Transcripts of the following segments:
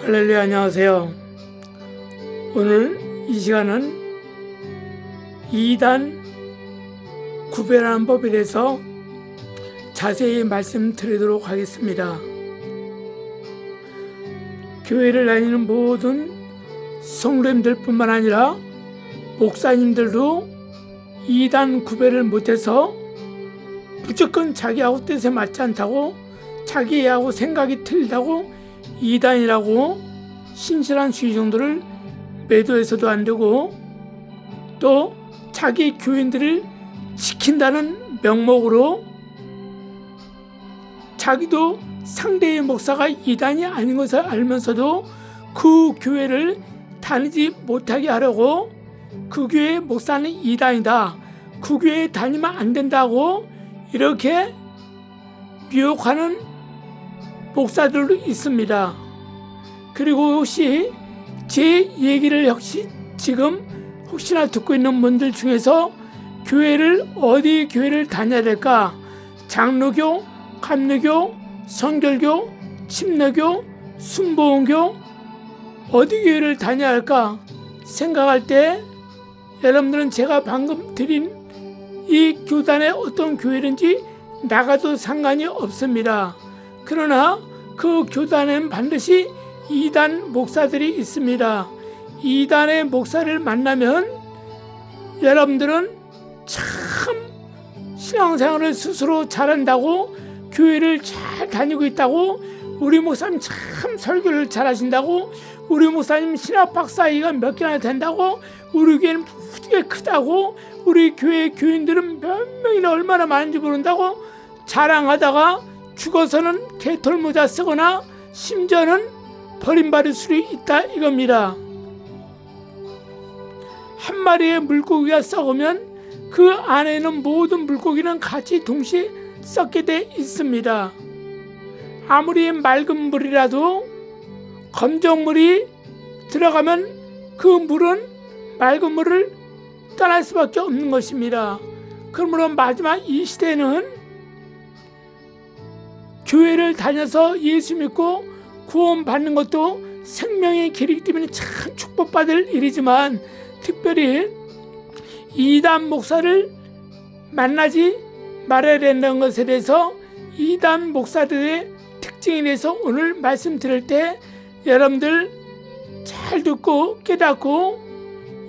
할렐루야, 안녕하세요. 오늘 이 시간은 이단 구별하는 법에 대해서 자세히 말씀드리도록 하겠습니다. 교회를 다니는 모든 성도님들 뿐만 아니라 목사님들도 이단 구별을 못해서 무조건 자기하고 뜻에 맞지 않다고, 자기하고 생각이 틀리다고 이단이라고 신실한 주의 정도를 매도해서도 안 되고, 또 자기 교인들을 지킨다는 명목으로 자기도 상대의 목사가 이단이 아닌 것을 알면서도 그 교회를 다니지 못하게 하려고, 그 교회의 목사는 이단이다, 그 교회에 다니면 안 된다고 이렇게 미혹하는 목사들도 있습니다. 그리고 혹시 제 얘기를 지금 혹시나 듣고 있는 분들 중에서 어디 교회를 다녀야 될까? 장로교, 감리교, 성결교, 침례교, 순복음교, 어디 교회를 다녀야 할까 생각할 때, 여러분들은 제가 방금 드린 이 교단의 어떤 교회든지 나가도 상관이 없습니다. 그러나 그 교단에는 반드시 이단 목사들이 있습니다. 이단의 목사를 만나면 여러분들은 참 신앙생활을 스스로 잘한다고, 교회를 잘 다니고 있다고, 우리 목사님 참 설교를 잘하신다고, 우리 목사님 신학 박사학위가 몇 개나 된다고, 우리 교회는 무지개 크다고, 우리 교회 교인들은 몇 명이나 얼마나 많은지 모른다고 자랑하다가 죽어서는 개털모자 쓰거나 심지어는 버림받을 수도 있다 이겁니다. 한 마리의 물고기가 썩으면 그 안에 있는 모든 물고기는 같이 동시에 썩게 돼 있습니다. 아무리 맑은 물이라도 검정물이 들어가면 그 물은 맑은 물을 떠날 수밖에 없는 것입니다. 그러므로 마지막 이 시대는 교회를 다녀서 예수 믿고 구원 받는 것도 생명의 길이기 때문에 참 축복받을 일이지만, 특별히 이단 목사를 만나지 말아야 된다는 것에 대해서, 이단 목사들의 특징에 대해서 오늘 말씀드릴 때 여러분들 잘 듣고 깨닫고,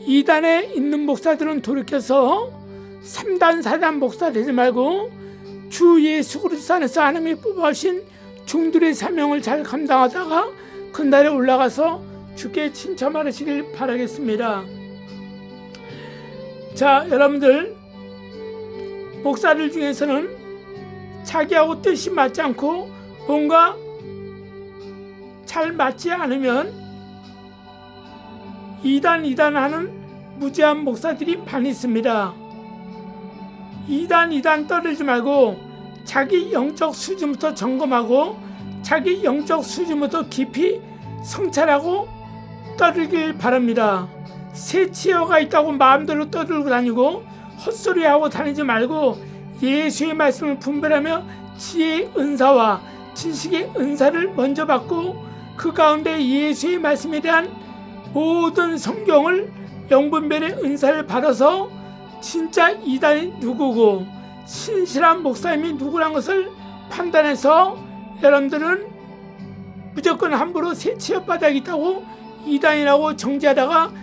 이단에 있는 목사들은 돌이켜서 3단 4단 목사 되지 말고 주 예수 그리스도 안에서 하나님이 뽑아오신 중들의 사명을 잘 감당하다가 그날에 올라가서 주께 친참하시길 바라겠습니다. 자, 여러분들, 목사들 중에서는 자기하고 뜻이 맞지 않고 뭔가 잘 맞지 않으면 이단 하는 무지한 목사들이 많이 있습니다. 이단 떠들지 말고 자기 영적 수준부터 점검하고 자기 영적 수준부터 깊이 성찰하고 떠들길 바랍니다. 새 치어가 있다고 마음대로 떠들고 다니고 헛소리하고 다니지 말고 예수의 말씀을 분별하며 지혜의 은사와 지식의 은사를 먼저 받고, 그 가운데 예수의 말씀에 대한 모든 성경을 영분별의 은사를 받아서 진짜 이단이 누구고 신실한 목사님이 누구란 것을 판단해서, 여러분들은 무조건 함부로 새 취업바닥이 있다고 이단이라고 정지하다가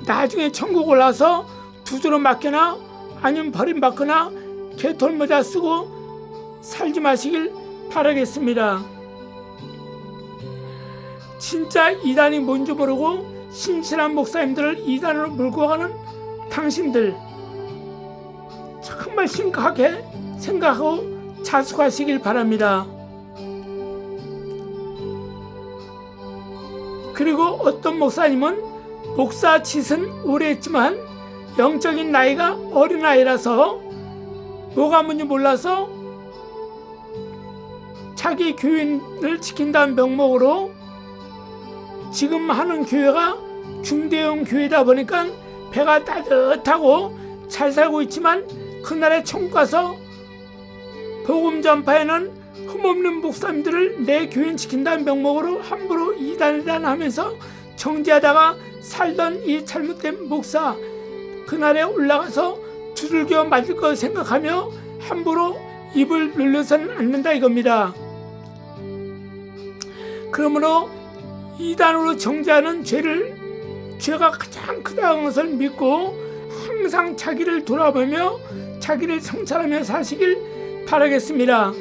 나중에 천국 올라서 두드러 맞거나 아니면 버림받거나 개털모자 쓰고 살지 마시길 바라겠습니다. 진짜 이단이 뭔지 모르고 신실한 목사님들을 이단으로 몰고 가는 당신들, 정말 심각하게 생각하고 자숙하시길 바랍니다. 그리고 어떤 목사님은 목사 짓은 오래 했지만 영적인 나이가 어린아이라서 뭐가 뭔지 몰라서 자기 교인을 지킨다는 명목으로 지금 하는 교회가 중대형 교회다 보니까 배가 따뜻하고 잘 살고 있지만 그날에 천국 가서 복음 전파에는 흠없는 목사님들을 내 교인 지킨다는 명목으로 함부로 이단이란 하면서 정죄하다가 살던 이 잘못된 목사, 그날에 올라가서 두들겨 맞을 것 생각하며 함부로 입을 눌러서는 않는다 이겁니다. 그러므로 이단으로 정죄하는 죄가 가장 크다는 것을 믿고 항상 자기를 돌아보며 자기를 성찰하며 사시길 바라겠습니다.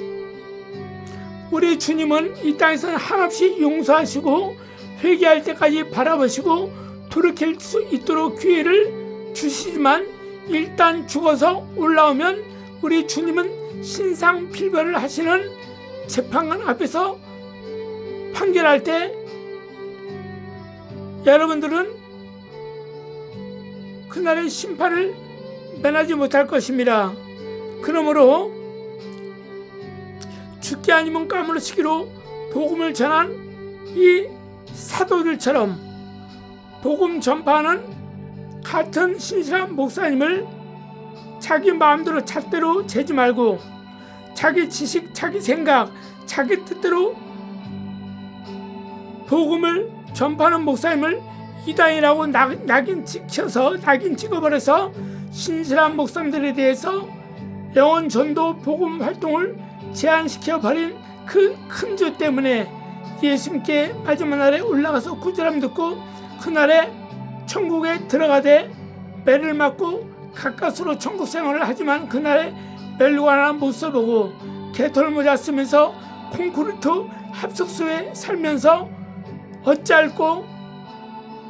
우리 주님은 이 땅에서는 한없이 용서하시고 회개할 때까지 바라보시고 돌이킬 수 있도록 기회를 주시지만 일단 죽어서 올라오면 우리 주님은 신상필벌을 하시는 재판관 앞에서 판결할 때 여러분들은 그날의 심판을 면하지 못할 것입니다. 그러므로 죽기 아니면 까무러치기로 복음을 전한 이 사도들처럼 복음 전파하는 같은 신실한 목사님을 자기 마음대로 잣대로 재지 말고 자기 지식, 자기 생각, 자기 뜻대로 복음을 전파하는 목사님을 이단이라고 낙인 찍어버려서 신실한 목사님들에 대해서 영혼 전도 복음 활동을 제한시켜 버린 그 큰 죄 때문에 예수님께 마지막 날에 올라가서 구절함 듣고 그날에 천국에 들어가되 매를 맞고 가까스로 천국 생활을 하지만 그날에 멜로가 하나 못 써보고 개털 모자 쓰면서 콘크리트 합숙소에 살면서 어찌할꼬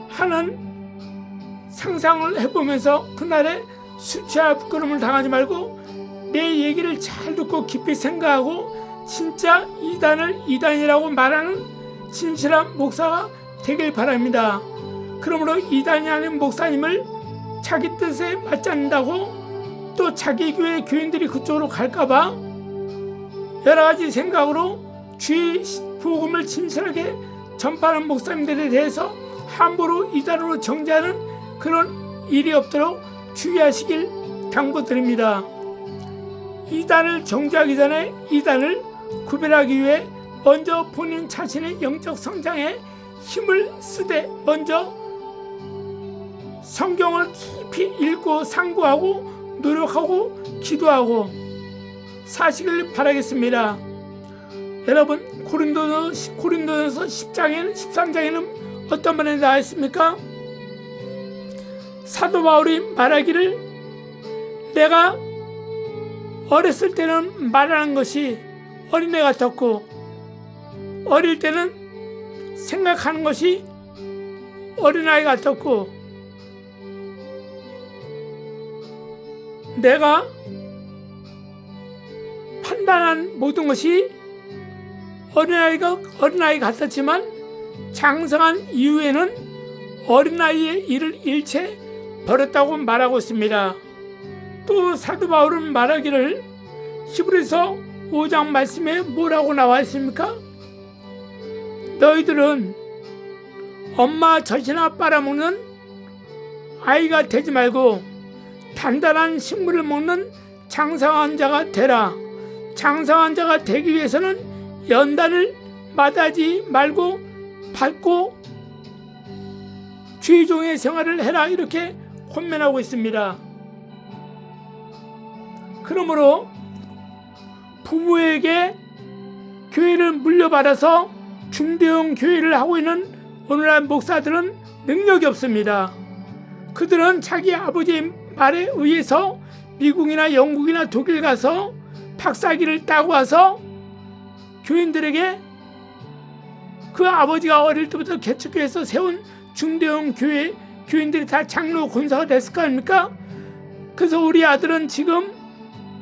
하는 상상을 해보면서 그날에 수치와 부끄러움을 당하지 말고 내 얘기를 잘 듣고 깊이 생각하고 진짜 이단이라고 말하는 진실한 목사가 되길 바랍니다. 그러므로 이단이 아닌 목사님을 자기 뜻에 맞지 않는다고 또 자기 교회 교인들이 그쪽으로 갈까봐 여러가지 생각으로 주의 복음을 진실하게 전파하는 목사님들에 대해서 함부로 이단으로 정죄하는 그런 일이 없도록 주의하시길 당부드립니다. 이단을 정죄하기 전에 이단을 구별하기 위해 먼저 본인 자신의 영적 성장에 힘을 쓰되 먼저 성경을 깊이 읽고 상고하고 노력하고 기도하고 사시길 바라겠습니다. 여러분 고린도서 13장에는 어떤 말이 나와 있습니까? 사도 바울이 말하기를 내가 어렸을 때는 말하는 것이 어린애 같았고 어릴 때는 생각하는 것이 어린아이 같았고 내가 판단한 모든 것이 어린아이 같았지만 장성한 이후에는 어린아이의 일을 일체 버렸다고 말하고 있습니다. 또 사도 바울은 말하기를 히브리서 5장 말씀에 뭐라고 나와 있습니까? 너희들은 엄마 젖이나 빨아먹는 아이가 되지 말고 단단한 식물을 먹는 장성한 자가 되라. 장성한 자가 되기 위해서는 연단을 마다하지 말고 밟고 주의종의 생활을 해라 이렇게 권면하고 있습니다. 그러므로 부모에게 교회를 물려받아서 중대형 교회를 하고 있는 오늘날 목사들은 능력이 없습니다. 그들은 자기 아버지의 말에 의해서 미국이나 영국이나 독일 가서 박사학위를 따고 와서 교인들에게 그 아버지가 어릴 때부터 개척교회에서 세운 중대형 교회 교인들이 다 장로 권사가 됐을 거 아닙니까? 그래서 우리 아들은 지금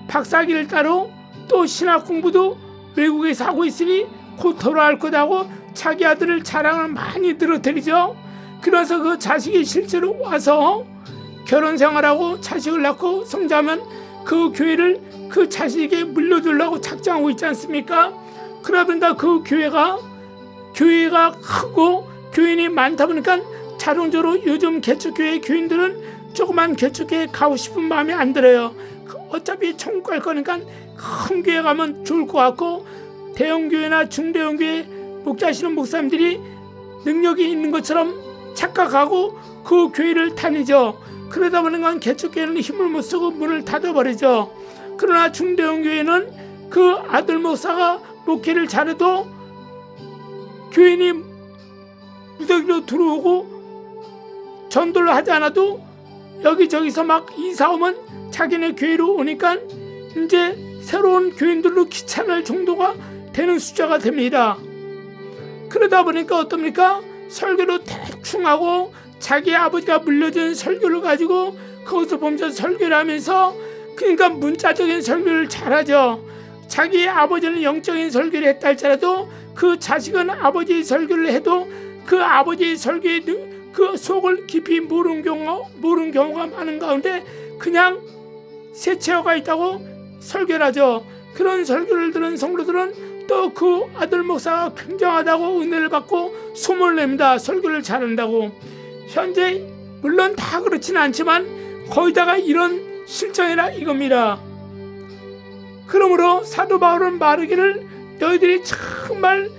박사학위를 따러 또 신학 공부도 외국에서 하고 있으니 곧 돌아올 거다고 자기 아들을 자랑을 많이 늘어뜨리죠. 그래서 그 자식이 실제로 와서 결혼 생활하고 자식을 낳고 성장하면 그 교회를 그 자식에게 물려주려고 작정하고 있지 않습니까? 그러다 그 교회가 크고 교인이 많다 보니까 자동적으로 요즘 개척교회 교인들은 조그만 개척교회 가고 싶은 마음이 안 들어요. 어차피 천국 갈 거니까 큰 교회 가면 좋을 것 같고 대형교회나 중대형교회 목자시는 목사님들이 능력이 있는 것처럼 착각하고 그 교회를 다니죠. 그러다 보니까 개척교회는 힘을 못 쓰고 문을 닫아버리죠. 그러나 중대형교회는 그 아들 목사가 목회를 잘해도 교인이 무더기로 들어오고 전도를 하지 않아도 여기저기서 막 이사 오면 자기네 교회로 오니까 이제 새로운 교인들로 귀찮을 정도가 되는 숫자가 됩니다. 그러다 보니까 어떻습니까? 설교로 대충 하고 자기 아버지가 물려준 설교를 가지고 거기서 보면서 설교를 하면서 그러니까 문자적인 설교를 잘하죠. 자기 아버지는 영적인 설교를 했다 할지라도 그 자식은 아버지의 설교를 해도 그 아버지의 설교의 그 속을 깊이 모르는 경우가 많은 가운데 그냥 세체어가 있다고 설교를 하죠. 그런 설교를 들은 성도들은 또 그 아들 목사가 굉장하다고 은혜를 받고 소문을 냅니다. 설교를 잘한다고. 현재 물론 다 그렇지는 않지만 거의 다가 이런 실정이라 이겁니다. 그러므로 사도 바울은 말하기를 너희들이 정말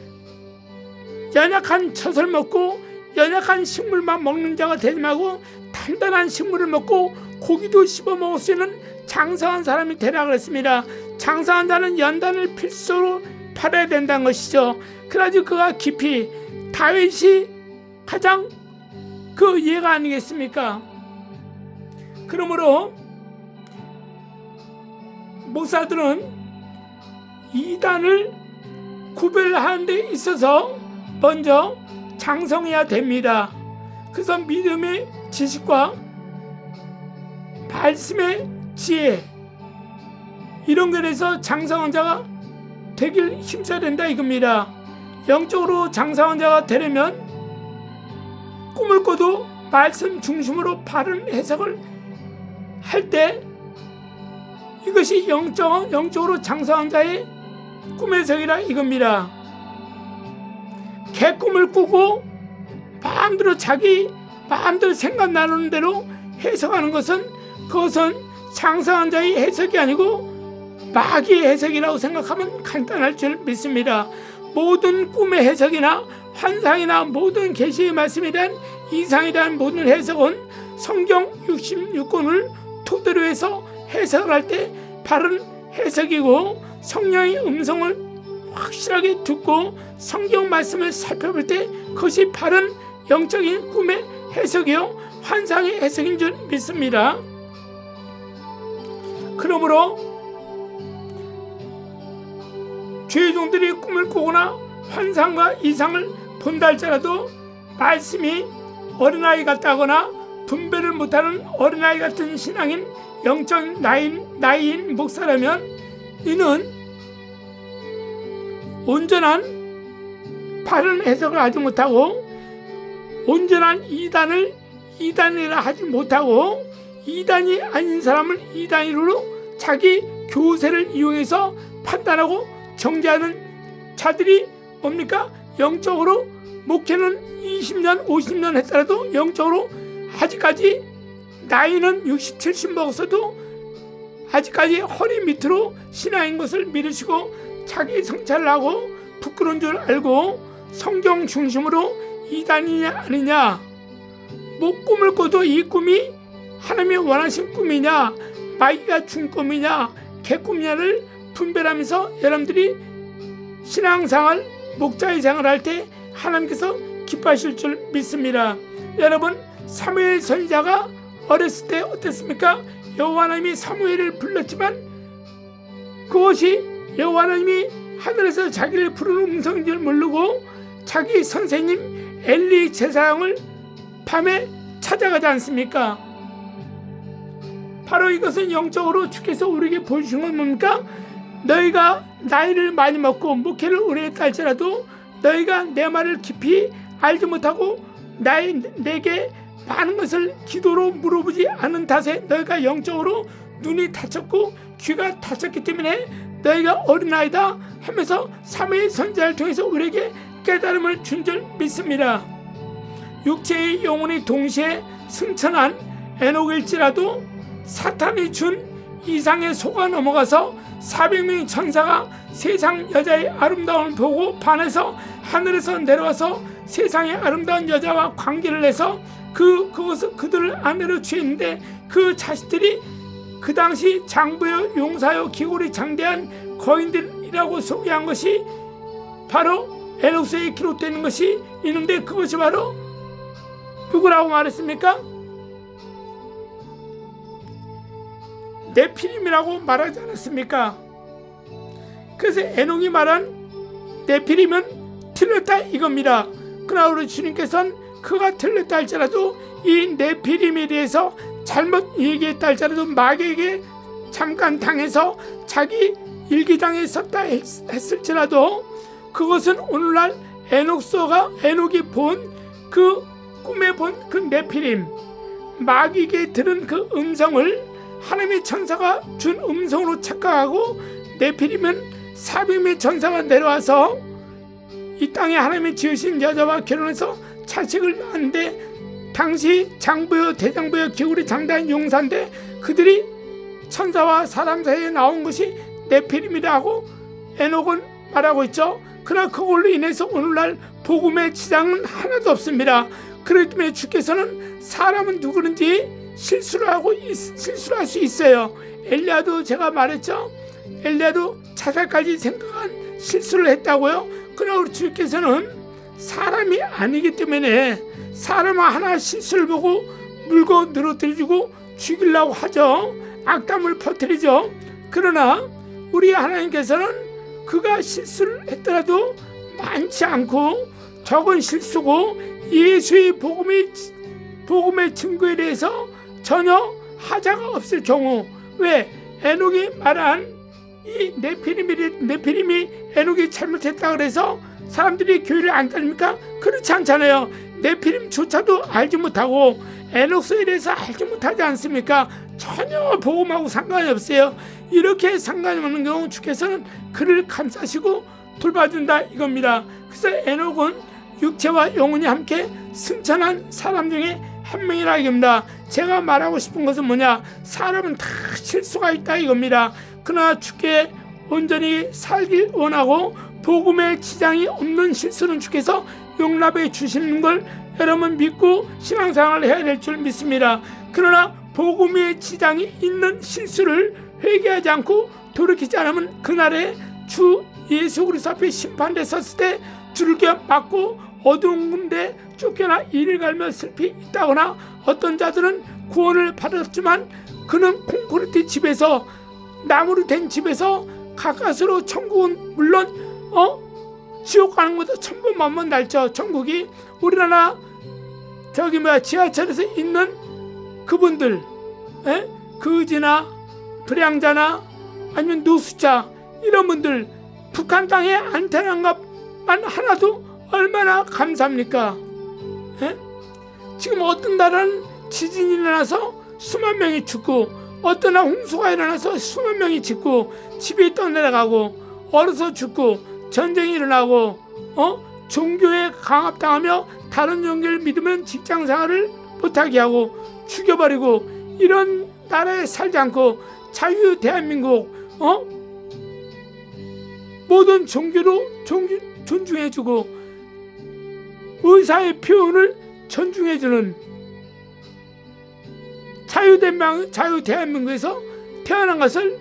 연약한 젖을 먹고 연약한 식물만 먹는 자가 되지 말고 단단한 식물을 먹고 고기도 씹어 먹을 수 있는 장성한 사람이 되라 그랬습니다. 장성한 자는 연단을 필수로 받아야 된다는 것이죠. 그래가지고 그가 깊이 다윗이 가장 그 예가 아니겠습니까? 그러므로 목사들은 이단을 구별하는 데 있어서 먼저 장성해야 됩니다. 그래서 믿음의 지식과 말씀의 지혜 이런 것에서 장성한 자가 되길 힘써야 된다 이겁니다. 영적으로 장성한 자가 되려면 꿈을 꿔도 말씀 중심으로 바른 해석을 할 때 이것이 영적으로 장성한 자의 꿈의 해석이라 이겁니다. 개꿈을 꾸고 자기 마음대로 생각나는 대로 해석하는 것은 그것은 장성한 자의 해석이 아니고 마귀의 해석이라고 생각하면 간단할 줄 믿습니다. 모든 꿈의 해석이나 환상이나 모든 계시의 말씀에 대한 이상에 대한 모든 해석은 성경 66권을 토대로 해서 해석을 할 때 바른 해석이고 성령의 음성을 확실하게 듣고 성경 말씀을 살펴볼 때 그것이 바른 영적인 꿈의 해석이요 환상의 해석인 줄 믿습니다. 그러므로 죄종들이 꿈을 꾸거나 환상과 이상을 본다 할지라도 말씀이 어린아이 같다거나 분별을 못하는 어린아이 같은 신앙인 영적 나이인 목사라면 이는 온전한 바른 해석을 하지 못하고 온전한 이단을 이단이라 하지 못하고 이단이 아닌 사람을 이단으로 자기 교세를 이용해서 판단하고 정죄하는 자들이 뭡니까? 영적으로 목회는 20년 50년 했더라도 영적으로 아직까지 나이는 60, 70 먹었어도 아직까지 허리 밑으로 신앙인 것을 믿으시고 자기 성찰을 하고 부끄러운 줄 알고 성경 중심으로 이단이냐 아니냐 뭐 꿈을 꿔도 이 꿈이 하나님이 원하신 꿈이냐 마귀가 준 꿈이냐 개꿈이냐를 분별하면서 여러분들이 신앙생활 목자의 생활을 할 때 하나님께서 기뻐하실 줄 믿습니다. 여러분 사무엘 선지자가 어렸을 때 어땠습니까? 여호와 하나님이 사무엘을 불렀지만 그것이 여호와 하나님이 하늘에서 자기를 부르는 음성인 줄 모르고 자기 선생님 엘리 제사장을 밤에 찾아가지 않습니까? 바로 이것은 영적으로 주께서 우리에게 보여주신 건 뭡니까? 너희가 나이를 많이 먹고 목회를 오래 했다 할지라도 너희가 내 말을 깊이 알지 못하고 내게 많은 것을 기도로 물어보지 않은 탓에 너희가 영적으로 눈이 닫혔고 귀가 닫혔기 때문에 너희가 어린아이다 하면서 사무엘 선지자를 통해서 우리에게 깨달음을 준 줄 믿습니다. 육체의 영혼이 동시에 승천한 에녹일지라도 사탄이 준 이상의 소가 넘어가서 400명의 천사가 세상 여자의 아름다움을 보고 반해서 하늘에서 내려와서 세상의 아름다운 여자와 관계를 해서 그들을 아내로 취했는데, 그 자식들이 그 당시 장부여 용사여 기골이 장대한 거인들이라고 소개한 것이 바로 에녹서에 기록되는 것이 있는데, 그것이 바로 누구라고 말했습니까? 네피림이라고 말하지 않았습니까? 그래서 에녹이 말한 네피림은 틀렸다 이겁니다. 그러나 우리 주님께서는 그가 틀렸다 할지라도 이 네피림에 대해서 잘못 얘기했다 할지라도 마귀에게 잠깐 당해서 자기 일기장에 썼다 했을지라도 그것은 오늘날 에녹이 본 그 꿈에 본 그 네피림, 마귀에게 들은 그 음성을 하나님의 천사가 준 음성으로 착각하고, 네피림은 400명의 천사가 내려와서 이 땅에 하나님이 지으신 여자와 결혼해서 자식을 낳았는데, 당시 장부여 대장부여 기울이 장대한 용사인데 그들이 천사와 사람 사이에 나온 것이 네피림이라고 에녹은 말하고 있죠. 그러나 그걸로 인해서 오늘날 복음의 지장은 하나도 없습니다. 그렇기 때문에 주께서는 사람은 누구든지 실수를 할 수 있어요. 엘리야도 제가 말했죠. 엘리야도 자살까지 생각한 실수를 했다고요. 그러나 우리 주께서는 사람이 아니기 때문에 사람 하나 실수를 보고 물고 늘어뜨리고 죽이려고 하죠. 악담을 퍼뜨리죠. 그러나 우리 하나님께서는 그가 실수를 했더라도 많지 않고 적은 실수고, 예수의 복음의 증거에 대해서 전혀 하자가 없을 경우, 왜 에녹이 말한 이 네피림이 에녹이 잘못했다 그래서 사람들이 교회를 안 다닙니까? 그렇지 않잖아요. 네피림조차도 알지 못하고 에녹서에 대해서 알지 못하지 않습니까? 전혀 복음하고 상관이 없어요. 이렇게 상관이 없는 경우 주께서는 그를 감싸시고 돌봐준다 이겁니다. 그래서 에녹은 육체와 영혼이 함께 승천한 사람 중에 한 명이라 이겁니다. 제가 말하고 싶은 것은 뭐냐? 사람은 다 실수가 있다 이겁니다. 그러나 주께 온전히 살길 원하고 복음의 지장이 없는 실수는 주께서 용납해 주시는 걸 여러분 믿고 신앙생활을 해야 될 줄 믿습니다. 그러나 복음의 지장이 있는 실수를 회개하지 않고 돌이키지 않으면 그날에 주 예수 그리스도 앞에 심판대 섰을 때 두들겨 맞고 어두운 군데 쫓겨나 이를 갈며 슬피 있다거나, 어떤 자들은 구원을 받았지만 그는 콘크리트 집에서, 나무로 된 집에서 가까스로, 천국은 물론 지옥 가는 것도 천번만번 날죠. 천국이 우리나라 지하철에서 있는 그분들, 거지나 불량자나 아니면 노숙자 이런 분들 북한 땅에 안 태어난 것만 하나도 얼마나 감사합니까? 지금 어떤 날은 지진이 일어나서 수만 명이 죽고, 어떤 날 홍수가 일어나서 수만 명이 죽고, 집이 떠내려가고, 얼어서 죽고, 전쟁이 일어나고, 종교에 강압당하며 다른 종교를 믿으면 직장생활을 못하게 하고 죽여버리고, 이런 나라에 살지 않고 자유 대한민국 모든 종교로 존중해주고 의사의 표현을 존중해주는 자유 대한민국에서 태어난 것을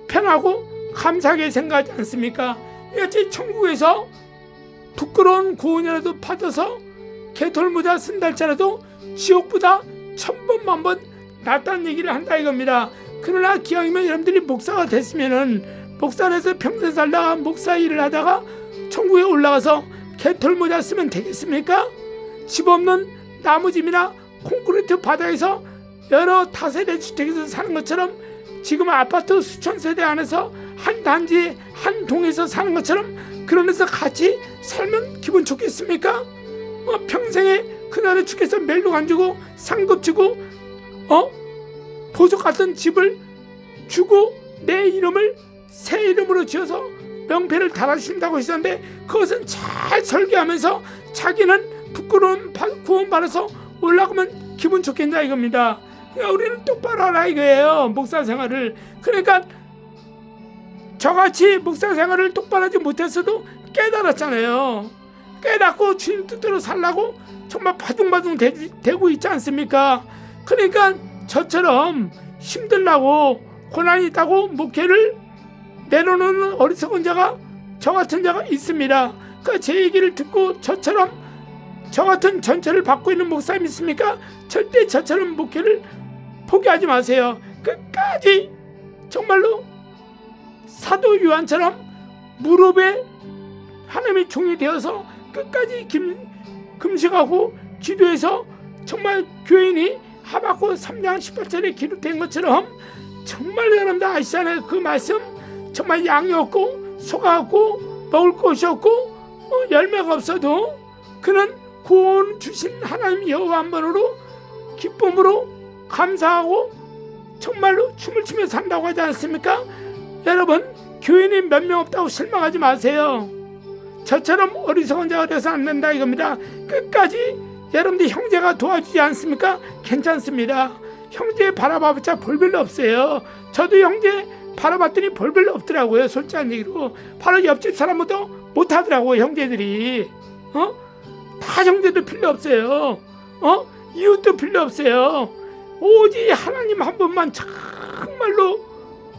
편하고 감사하게 생각하지 않습니까? 이같이 천국에서 부끄러운 구원이라도 받아서 개털모자 쓴다 할지라도 지옥보다 천번만번 낫다는 얘기를 한다 이겁니다. 그러나 기왕이면 여러분들이 목사가 됐으면은, 목사를 해서 평생 살다가 목사 일을 하다가 천국에 올라가서 개털모자 쓰면 되겠습니까? 집 없는 나무집이나 콘크리트 바닥에서 여러 다세대 주택에서 사는 것처럼, 지금 아파트 수천 세대 안에서 한 단지 한 동에서 사는 것처럼 그런 데서 같이 살면 기분 좋겠습니까? 평생에 그날에 주께서 멜로 안 주고 상급 주고 보석 같은 집을 주고 내 이름을 새 이름으로 지어서 명패를 달아주신다고 했었는데, 그것은 잘 설계하면서 자기는 부끄러움 구원받아서 올라가면 기분 좋겠냐 이겁니다. 그러니까 우리는 똑바로 하라 이거예요. 목사 생활을. 그러니까 저같이 목사 생활을 똑바로 하지 못했어도 깨달았잖아요. 깨닫고 주님 뜻대로 살라고 정말 바둥바둥 되고 있지 않습니까? 그러니까 저처럼 힘들라고 고난이 있다고 목회를 내려놓는 어리석은 자가 저 같은 자가 있습니다. 그 제 얘기를 듣고 저처럼 저 같은 전철을 받고 있는 목사님 있습니까? 절대 저처럼 목회를 포기하지 마세요. 끝까지 정말로 사도 요한처럼 무릎에 하나님의 종이 되어서 끝까지 금식하고 기도해서 정말 교인이 하박국 3장 18절에 기록된 것처럼 정말 여러분들 아시잖아요. 그 말씀 정말 양이 없고 소가 없고 먹을 것이 없고 열매가 없어도 그는 구원 주신 하나님 여호와 한 번으로 기쁨으로 감사하고 정말로 춤을 추며 산다고 하지 않습니까? 여러분 교인이 몇 명 없다고 실망하지 마세요. 저처럼 어리석은 자가 되어서 안 된다 이겁니다. 끝까지 여러분들 형제가 도와주지 않습니까? 괜찮습니다. 형제 바라봐봤자 볼 별로 없어요. 저도 형제 바라봤더니 볼 별로 없더라고요. 솔직한 얘기로 바로 옆집 사람보다 못하더라고요. 형제들이 다 형제도 필요 없어요. 이웃도 필요 없어요. 오직 하나님 한 분만 정말로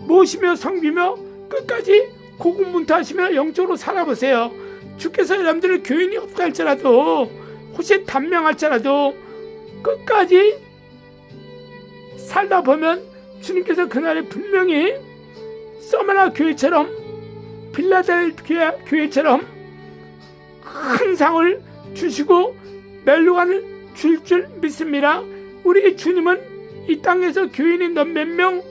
모시며 섬기며 끝까지 고군분투하시며 영적으로 살아보세요. 주께서 여러분들의 교인이 없다 할지라도 혹시 단명할지라도 끝까지 살다 보면 주님께서 그날에 분명히 서머나 교회처럼 빌라델피아 교회처럼 큰 상을 주시고 멸류관을 줄 믿습니다. 우리 주님은 이 땅에서 교인이 너 몇 명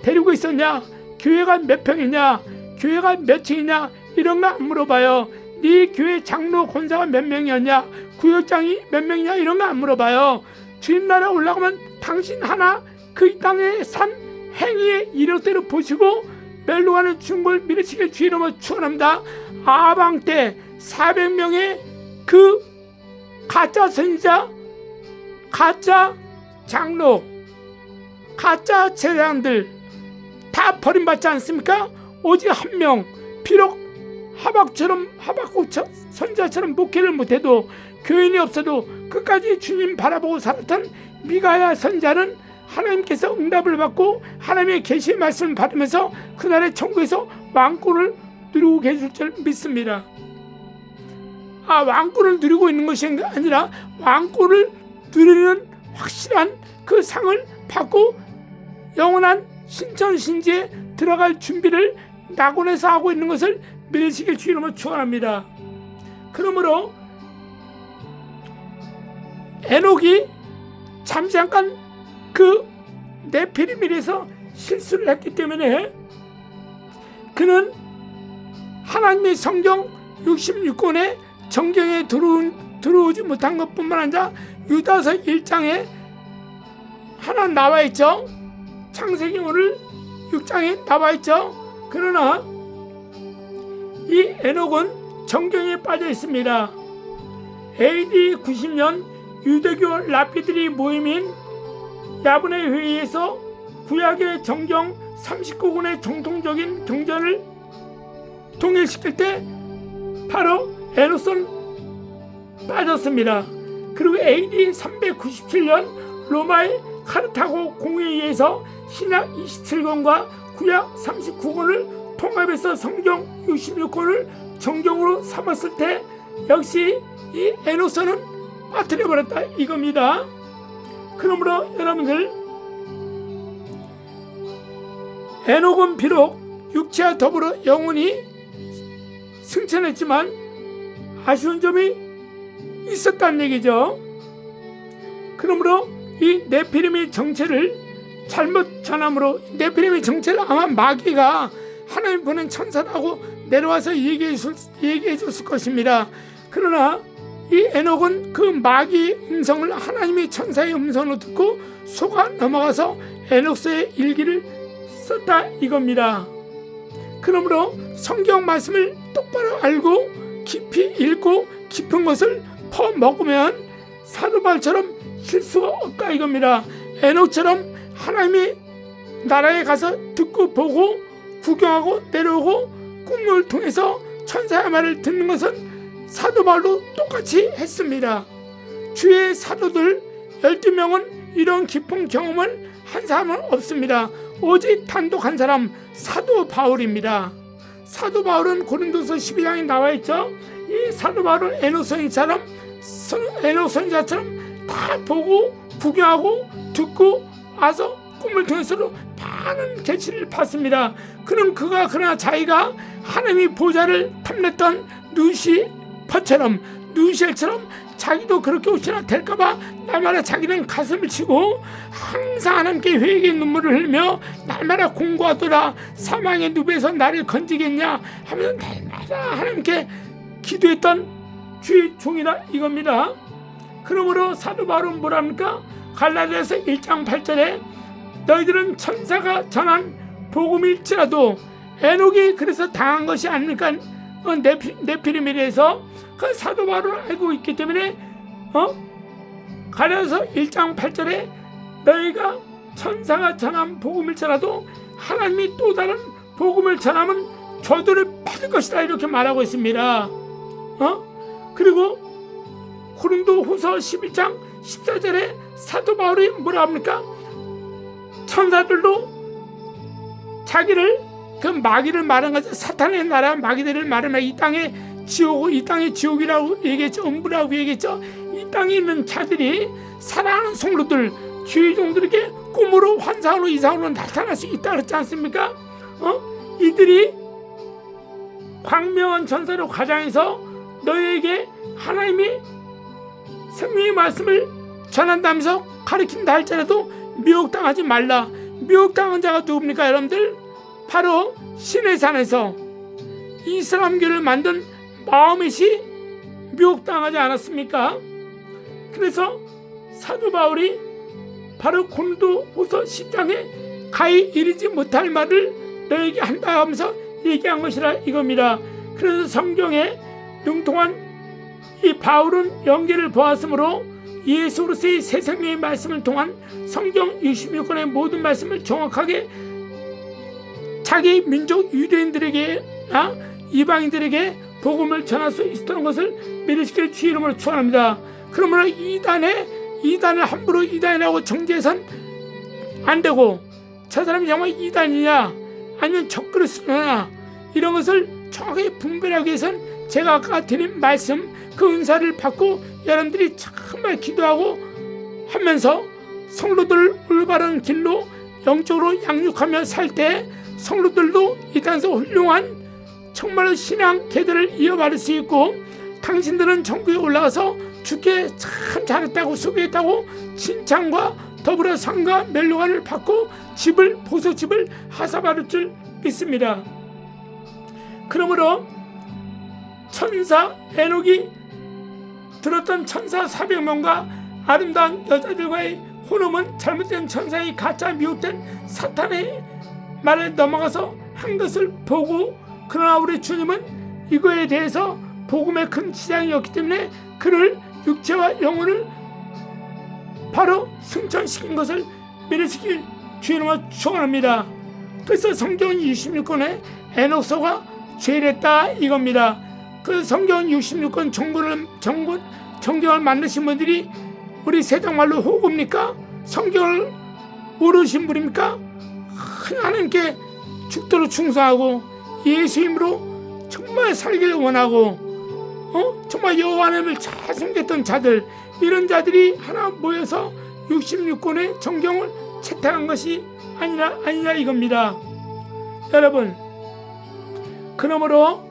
데리고 있었냐, 교회가 몇 평이냐, 교회가 몇 층이냐 이런 거 안 물어봐요. 네 교회 장로 권사가 몇 명이었냐, 구역장이 몇 명이냐 이런 거 안 물어봐요. 주님 나라 올라가면 당신 하나 그 땅에 산 행위의 이력대로 보시고 멸류관을 준 걸 믿으시길 주의 이름으로 축원합니다. 아방 때 400명의 그 가짜 선지자, 가짜 장로, 가짜 제사장들 다 버림받지 않습니까? 오직 한 명, 비록 하박국 선지자처럼 목회를 못해도 교인이 없어도 끝까지 주님 바라보고 살았던 미가야 선지자는 하나님께서 응답을 받고 하나님의 계시의 말씀을 받으면서 그날의 천국에서 왕권을 누리고 계실 줄 믿습니다. 왕권을 누리고 있는 것이 아니라 왕권을 누리는 확실한 그 상을 받고 영원한 신천신지에 들어갈 준비를 낙원에서 하고 있는 것을 믿으시길 주의 이름으로 축원합니다. 그러므로 에녹이 잠깐 그 네피림에서 실수를 했기 때문에 그는 하나님의 성경 66권의 정경에 들어오지 못한 것뿐만 아니라 유다서 1장에 하나 나와 있죠. 창세기 오늘 6장에 나와 있죠. 그러나 이 에녹은 정경에 빠져 있습니다. AD 90년 유대교 랍비들이 모임인 야분의 회의에서 구약의 정경 39권의 정통적인 경전을 통일시킬 때 바로 에녹은 빠졌습니다. 그리고 AD 397년 로마의 카르타고 공회의에서 신약 27권과 구약 39권을 통합해서 성경 66권을 정경으로 삼았을 때 역시 이 에녹은 빠뜨려버렸다 이겁니다. 그러므로 여러분들 에녹은 비록 육체와 더불어 영혼이 승천했지만 아쉬운 점이 있었다는 얘기죠. 그러므로 이 네피림의 정체를 잘못 전함으로 네피림의 정체를 아마 마귀가 하나님 보낸 천사라고 내려와서 얘기해 줬을 것입니다. 그러나 이 에녹은 그 마귀의 음성을 하나님의 천사의 음성으로 듣고 속아 넘어가서 에녹서의 일기를 썼다 이겁니다. 그러므로 성경 말씀을 똑바로 알고 깊이 읽고 깊은 것을 퍼먹으면 사도 바울처럼 실수가 없다 이겁니다. 에녹처럼 하나님의 나라에 가서 듣고 보고 구경하고 내려오고 꿈을 통해서 천사의 말을 듣는 것은 사도 바울도 똑같이 했습니다. 주의 사도들 12명은 이런 깊은 경험을 한 사람은 없습니다. 오직 단독 한 사람, 사도 바울입니다. 사도 바울은 고린도서 12장에 나와 있죠. 이 사도 바울은 에노선지자처럼 다 보고 구경하고 듣고 와서 꿈을 통해서도 많은 계시를 받습니다. 그러나 자기가 하나님의 보좌를 탐냈던 누시엘처럼 자기도 그렇게 혹시나 될까봐 날마다 자기는 가슴을 치고 항상 하나님께 회개의 눈물을 흘리며 날마다 공고하더라. 사망의 누배에서 나를 건지겠냐 하면서 날마다 하나님께 기도했던 주의 종이라 이겁니다. 그러므로 사도 바울은 뭐랍니까? 갈라디아서 1장 8절에 너희들은 천사가 전한 복음일지라도 에녹이 그래서 당한 것이 아닙니까? 네피림에 그 사도 바울을 알고 있기 때문에 갈라디아서 1장 8절에 너희가 천사가 전한 복음일지라도 하나님이 또 다른 복음을 전하면 저들을 받을 것이다 이렇게 말하고 있습니다. 그리고 고린도후서 11장 14절에 사도 바울이 뭐라 합니까? 천사들도 자기를 그 마귀를 말한 거죠. 사탄의 나라 마귀들을 말하면 이 땅의 지옥이라고 얘기했죠. 음부라고 얘기했죠. 이 땅에 있는 자들이 사랑하는 성도들 주의 종들에게 꿈으로 환상으로 이상으로 나타날 수 있다 그랬지 않습니까? 이들이 광명한 천사로 가장해서 너희에게 하나님이 생명의 말씀을 전한다면서 가르친다 할지라도 미혹당하지 말라. 미혹당한 자가 누굽니까 여러분들? 바로 시내산에서 이슬람교를 만든 마호멧이 미혹당하지 않았습니까? 그래서 사도 바울이 바로 고린도후서 10장에 가히 이르지 못할 말을 너에게 한다 하면서 얘기한 것이라 이겁니다. 그래서 성경에 능통한 이 바울은 연계를 보았으므로 예수 그리스도의 새 생명의 말씀을 통한 성경 66권의 모든 말씀을 정확하게 자기 민족 유대인들에게나 이방인들에게 복음을 전할 수 있었던 것을 믿으시길 주의 이름으로 축원합니다. 그러므로 이단을 함부로 이단이라고 정죄해서는 안 되고 저 사람이 정말 이단이냐 아니면 적그리스도냐 이런 것을 정확하게 분별하기 위해서는 제가 아까 드린 말씀 그 은사를 받고 여러분들이 정말 기도하고 하면서 성도들 올바른 길로 영적으로 양육하며 살 때 성도들도 이 땅에서 훌륭한 정말 신앙 계대를 이어받을 수 있고 당신들은 천국에 올라가서 주께 참 잘했다고 수고했다고 칭찬과 더불어 상과 멜로간을 받고 보소집을 하사받을 줄 믿습니다. 그러므로 천사 에녹이 들었던 천사 400명과 아름다운 여자들과의 혼음은 잘못된 천사의 가짜 미혹된 사탄의 말에 넘어가서 한 것을 보고 그러나 우리 주님은 이거에 대해서 복음의 큰 지장이었기 때문에 그를 육체와 영혼을 바로 승천시킨 것을 믿으시길 주님을 축원합니다. 그래서 성경 66권에 에녹서가 죄랬다 이겁니다. 그 성경 66권 정경을 만드신 분들이 우리 세상말로 호구입니까? 성경을 모르신 분입니까? 하나님께 죽도록 충성하고 예수 이름으로 정말 살기를 원하고 정말 여호와 하나님을 잘 섬겼던 자들 이런 자들이 하나 모여서 66권의 정경을 채택한 것이 아니라 이겁니다. 여러분 그러므로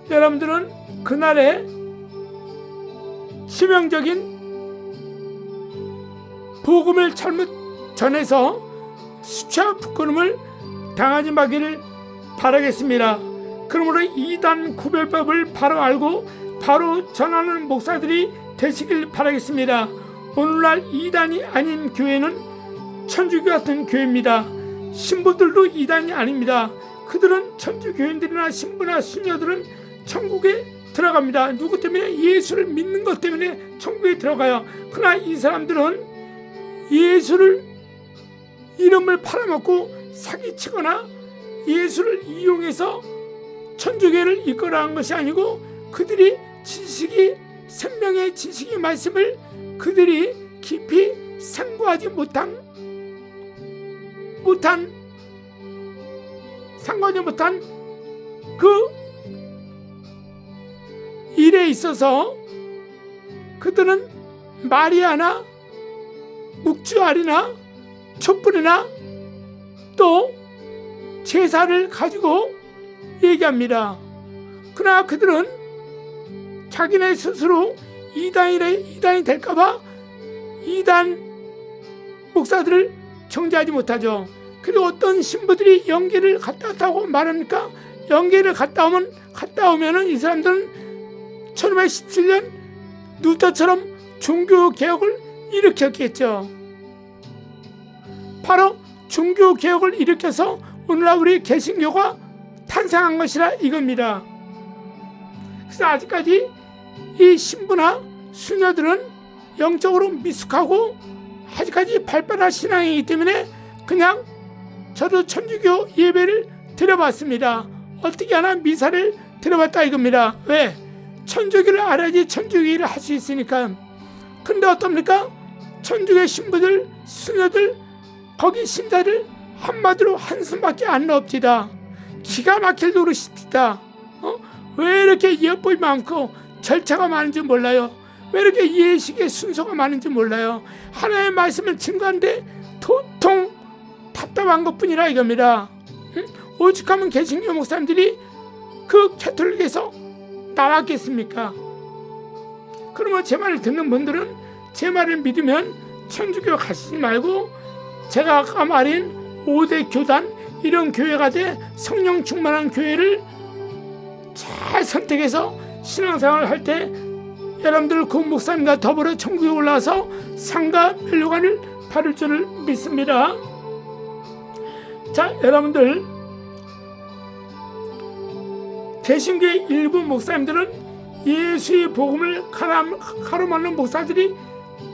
여러분들은 그날에 치명적인 복음을 잘못 전해서 수치와 부끄러움을 당하지 마기를 바라겠습니다. 그러므로 이단 구별법을 바로 알고 바로 전하는 목사들이 되시길 바라겠습니다. 오늘날 이단이 아닌 교회는 천주교 같은 교회입니다. 신부들도 이단이 아닙니다. 그들은 천주교인들이나 신부나 수녀들은 천국에 들어갑니다. 누구 때문에? 예수를 믿는 것 때문에 천국에 들어가요. 그러나 이 사람들은 예수를 이름을 팔아먹고 사기치거나 예수를 이용해서 천주교를 이끌어간 것이 아니고 그들이 생명의 지식의 말씀을 그들이 깊이 상고하지 못한 그 일에 있어서 그들은 마리아나 묵주알이나 촛불이나 또 제사를 가지고 얘기합니다. 그러나 그들은 자기네 스스로 이단이 될까봐 이단 목사들을 정죄하지 못하죠. 그리고 어떤 신부들이 영계를 갔다 왔다고 말합니까? 영계를 갔다 오면은 이 사람들은 1517년 루터처럼 종교개혁을 일으켰겠죠. 바로 종교개혁을 일으켜서 오늘날 우리 개신교가 탄생한 것이라 이겁니다. 그래서 아직까지 이 신부나 수녀들은 영적으로 미숙하고 아직까지 발달한 신앙이기 때문에 그냥 저도 천주교 예배를 드려봤습니다. 어떻게 하나 미사를 드려봤다 이겁니다. 왜? 천주교를 알아야지 천주교를 할 수 있으니까. 근데 어떻습니까? 천주교 신부들, 수녀들, 거기 신자들 한마디로 한숨밖에 안 나옵니다. 기가 막힐 노릇입니다. 왜 이렇게 예법이 많고 절차가 많은지 몰라요. 왜 이렇게 예식의 순서가 많은지 몰라요. 하나님의 말씀을 증거하는데 도통 답답한 것뿐이라 이겁니다. 오죽하면 개신교 목사님들이 그 캐톨릭에서 나왔겠습니까? 그러면 제 말을 듣는 분들은 제 말을 믿으면 천주교 가시지 말고 제가 아까 말인 5대 교단 이런 교회가 돼 성령 충만한 교회를 잘 선택해서 신앙생활을 할 때 여러분들 그 목사님과 더불어 천국에 올라와서 상가 멸류관을 받을 줄을 믿습니다. 자, 여러분들 개신교의 일부 목사님들은 예수의 복음을 가로막는 목사들이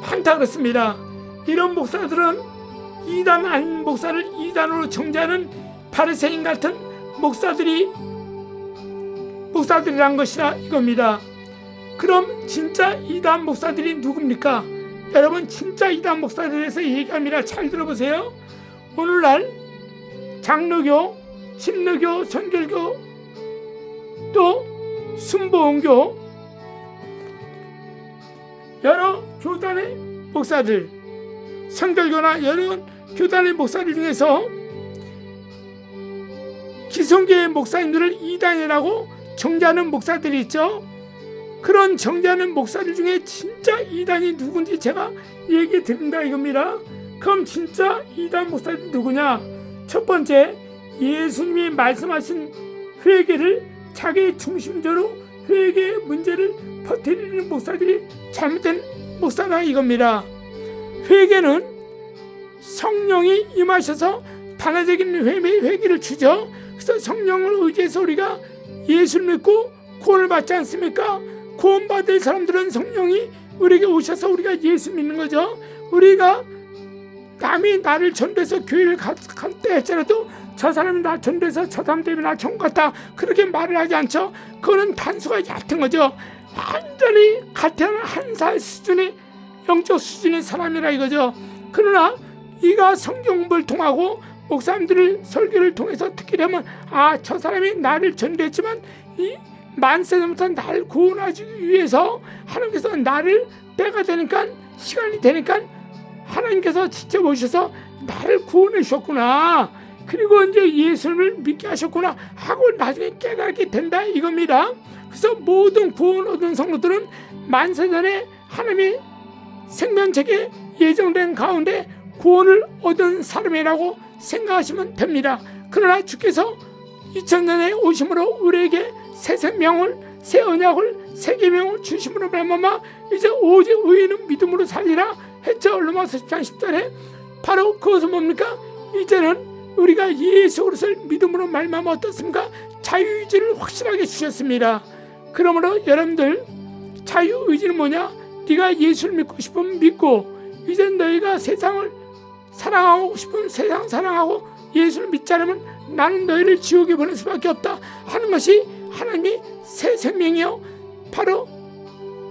많다 그렇습니다. 이런 목사들은 이단 아닌 목사를 이단으로 정죄하는 바리새인 같은 목사들이란 것이라 이겁니다. 그럼 진짜 이단 목사들이 누굽니까? 여러분 진짜 이단 목사들에 대해서 얘기합니다. 잘 들어보세요. 오늘날 장로교, 침례교, 선결교 또 순복음교 여러 교단의 목사들, 선결교나 여러 교단의 목사들 중에서 기성교의 목사님들을 이단이라고 정죄하는 목사들이 있죠. 그런 정죄하는 목사들 중에 진짜 이단이 누군지 제가 얘기 드린다 이겁니다. 그럼 진짜 이단 목사들이 누구냐? 첫 번째, 예수님이 말씀하신 회개를 자기 중심적으로 회개의 문제를 퍼뜨리는 목사들이 잘못된 목사다 이겁니다. 회개는 성령이 임하셔서 단회적인 회개를 주죠. 그래서 성령을 의지해서 우리가 예수를 믿고 구원을 받지 않습니까? 구원받을 사람들은 성령이 우리에게 오셔서 우리가 예수 믿는 거죠. 우리가 남이 나를 전도해서 교회를 갈 때 했더라도 저 사람이 나 전도해서 저 사람 때문에 나 천국 갔다 그렇게 말을 하지 않죠. 그거는 단수가 얕은 거죠. 완전히 같은 한 살 수준의 영적 수준의 사람이라 이거죠. 그러나 이가 성경 공부를 통하고 목사님들을 설교를 통해서 듣게 되면 저 사람이 나를 전도했지만 이 만세 전부터 나를 구원하기 위해서 하나님께서 나를 때가 되니까 시간이 되니까 하나님께서 직접 오셔서 나를 구원해 주셨구나. 그리고 이제 예수를 믿게 하셨구나 하고 나중에 깨닫게 된다 이겁니다. 그래서 모든 구원 얻은 성도들은 만세 전에 하나님이 생명책에 예정된 가운데 구원을 얻은 사람이라고 생각하시면 됩니다. 그러나 주께서 2000년에 오심으로 우리에게 새 생명을, 새 언약을, 새 계명을 주심으로 말미암아 이제 오직 의인은 믿음으로 살리라 했죠. 로마서 10장 10절에 바로 그것은 뭡니까? 이제는 우리가 예수 그리스도를 믿음으로 말미암아 어떻습니까? 자유의지를 확실하게 주셨습니다. 그러므로 여러분들 자유의지는 뭐냐? 네가 예수를 믿고 싶으면 믿고 이제 너희가 세상을 사랑하고 싶은 세상 사랑하고 예수를 믿지 않으면 나는 너희를 지옥에 보낼 수밖에 없다 하는 것이 하나님의 새 생명이요 바로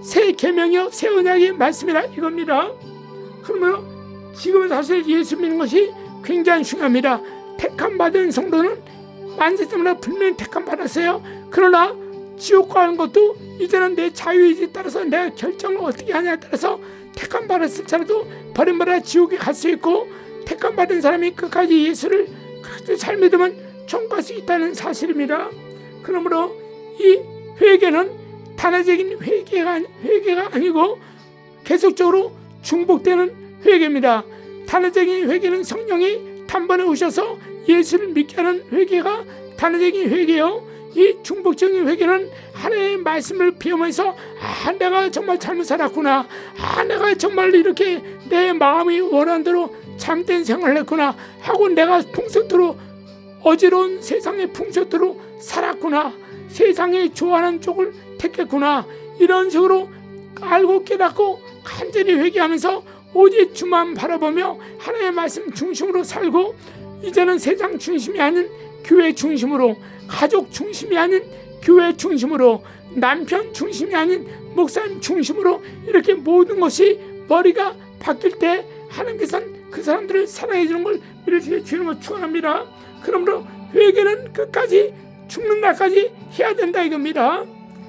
새 계명이요 새 언약의 말씀이라 이겁니다. 그러면 지금은 사실 예수 믿는 것이 굉장히 중요합니다. 택함 받은 성도는 만세점이나 분명히 택함 받았어요. 그러나 지옥 가는 것도 이제는 내 자유의지에 따라서 내가 결정을 어떻게 하냐에 따라서 택함 받았을 자라도 버림받아 지옥에 갈 수 있고, 택함 받은 사람이 끝까지 예수를 그렇게 잘 믿으면 천국 갈 수 있다는 사실입니다. 그러므로 이 회개는 단회적인 회개가 아니고 계속적으로 중복되는 회개입니다. 단회적인 회개는 성령이 단번에 오셔서 예수를 믿게 하는 회개가 단회적인 회개요. 이 중복적인 회개는 하나님의 말씀을 비우면서 내가 정말 잘못 살았구나, 내가 정말 이렇게 내 마음이 원하는 대로 잘못된 생활을 했구나 하고 내가 풍속대로 어지러운 세상의 풍속대로 살았구나, 세상에 좋아하는 쪽을 택했구나, 이런 식으로 알고 깨닫고 간절히 회개하면서 오직 주만 바라보며 하나님의 말씀 중심으로 살고, 이제는 세상 중심이 아닌 교회 중심으로, 가족 중심이 아닌 교회 중심으로, 남편 중심이 아닌 목사님 중심으로 이렇게 모든 것이 머리가 바뀔 때 하나님께서는 그 사람들을 사랑해 주는 걸 이렇게 주는 걸 축원합니다. 그러므로 회개는 끝까지 죽는 날까지 해야 된다 이겁니다.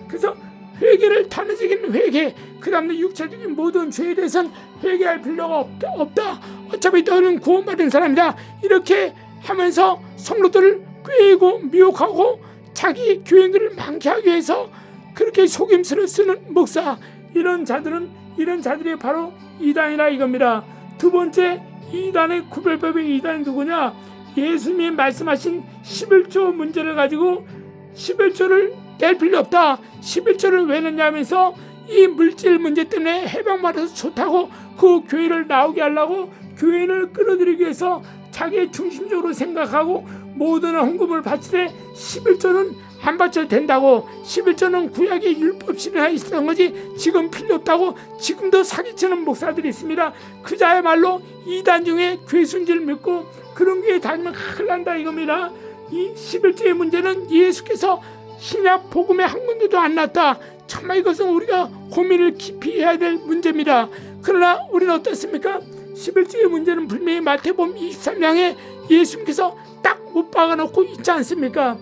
그래서 회개를 단회적인 회개, 그 다음에 육체적인 모든 죄에 대해서는 회개할 필요가 없다. 어차피 너는 구원받은 사람이다. 이렇게 하면서 성도들을 꾀고 미혹하고 자기 교인들을 망치하기 위해서 그렇게 속임수를 쓰는 목사, 이런 자들이 바로 이단이라 이겁니다. 두 번째, 이단의 구별법의 이단이 누구냐? 예수님이 말씀하신 11조 문제를 가지고 11조를 낼 필요 없다, 11조를 왜 냈냐면서 이 물질 문제 때문에 해방받아서 좋다고 그 교회를 나오게 하려고 교인을 끌어들이기 위해서 자기 중심적으로 생각하고 모든 헌금을 바치되 11조는 안 바쳐도 된다고, 11조는 구약의 율법 실현에 있었던 거지 지금 필요 없다고 지금도 사기치는 목사들이 있습니다. 그자야말로 이단 중에 괴순지를 믿고 그런 교회에 다니면 큰일 난다 이겁니다. 이 11조의 문제는 예수께서 신약 복음에 한 군데도 안 났다. 정말 이것은 우리가 고민을 깊이 해야 될 문제입니다. 그러나 우리는 어떻습니까? 11조의 문제는 분명히 마태복음 23장에 예수님께서 딱 못 박아놓고 있지 않습니까?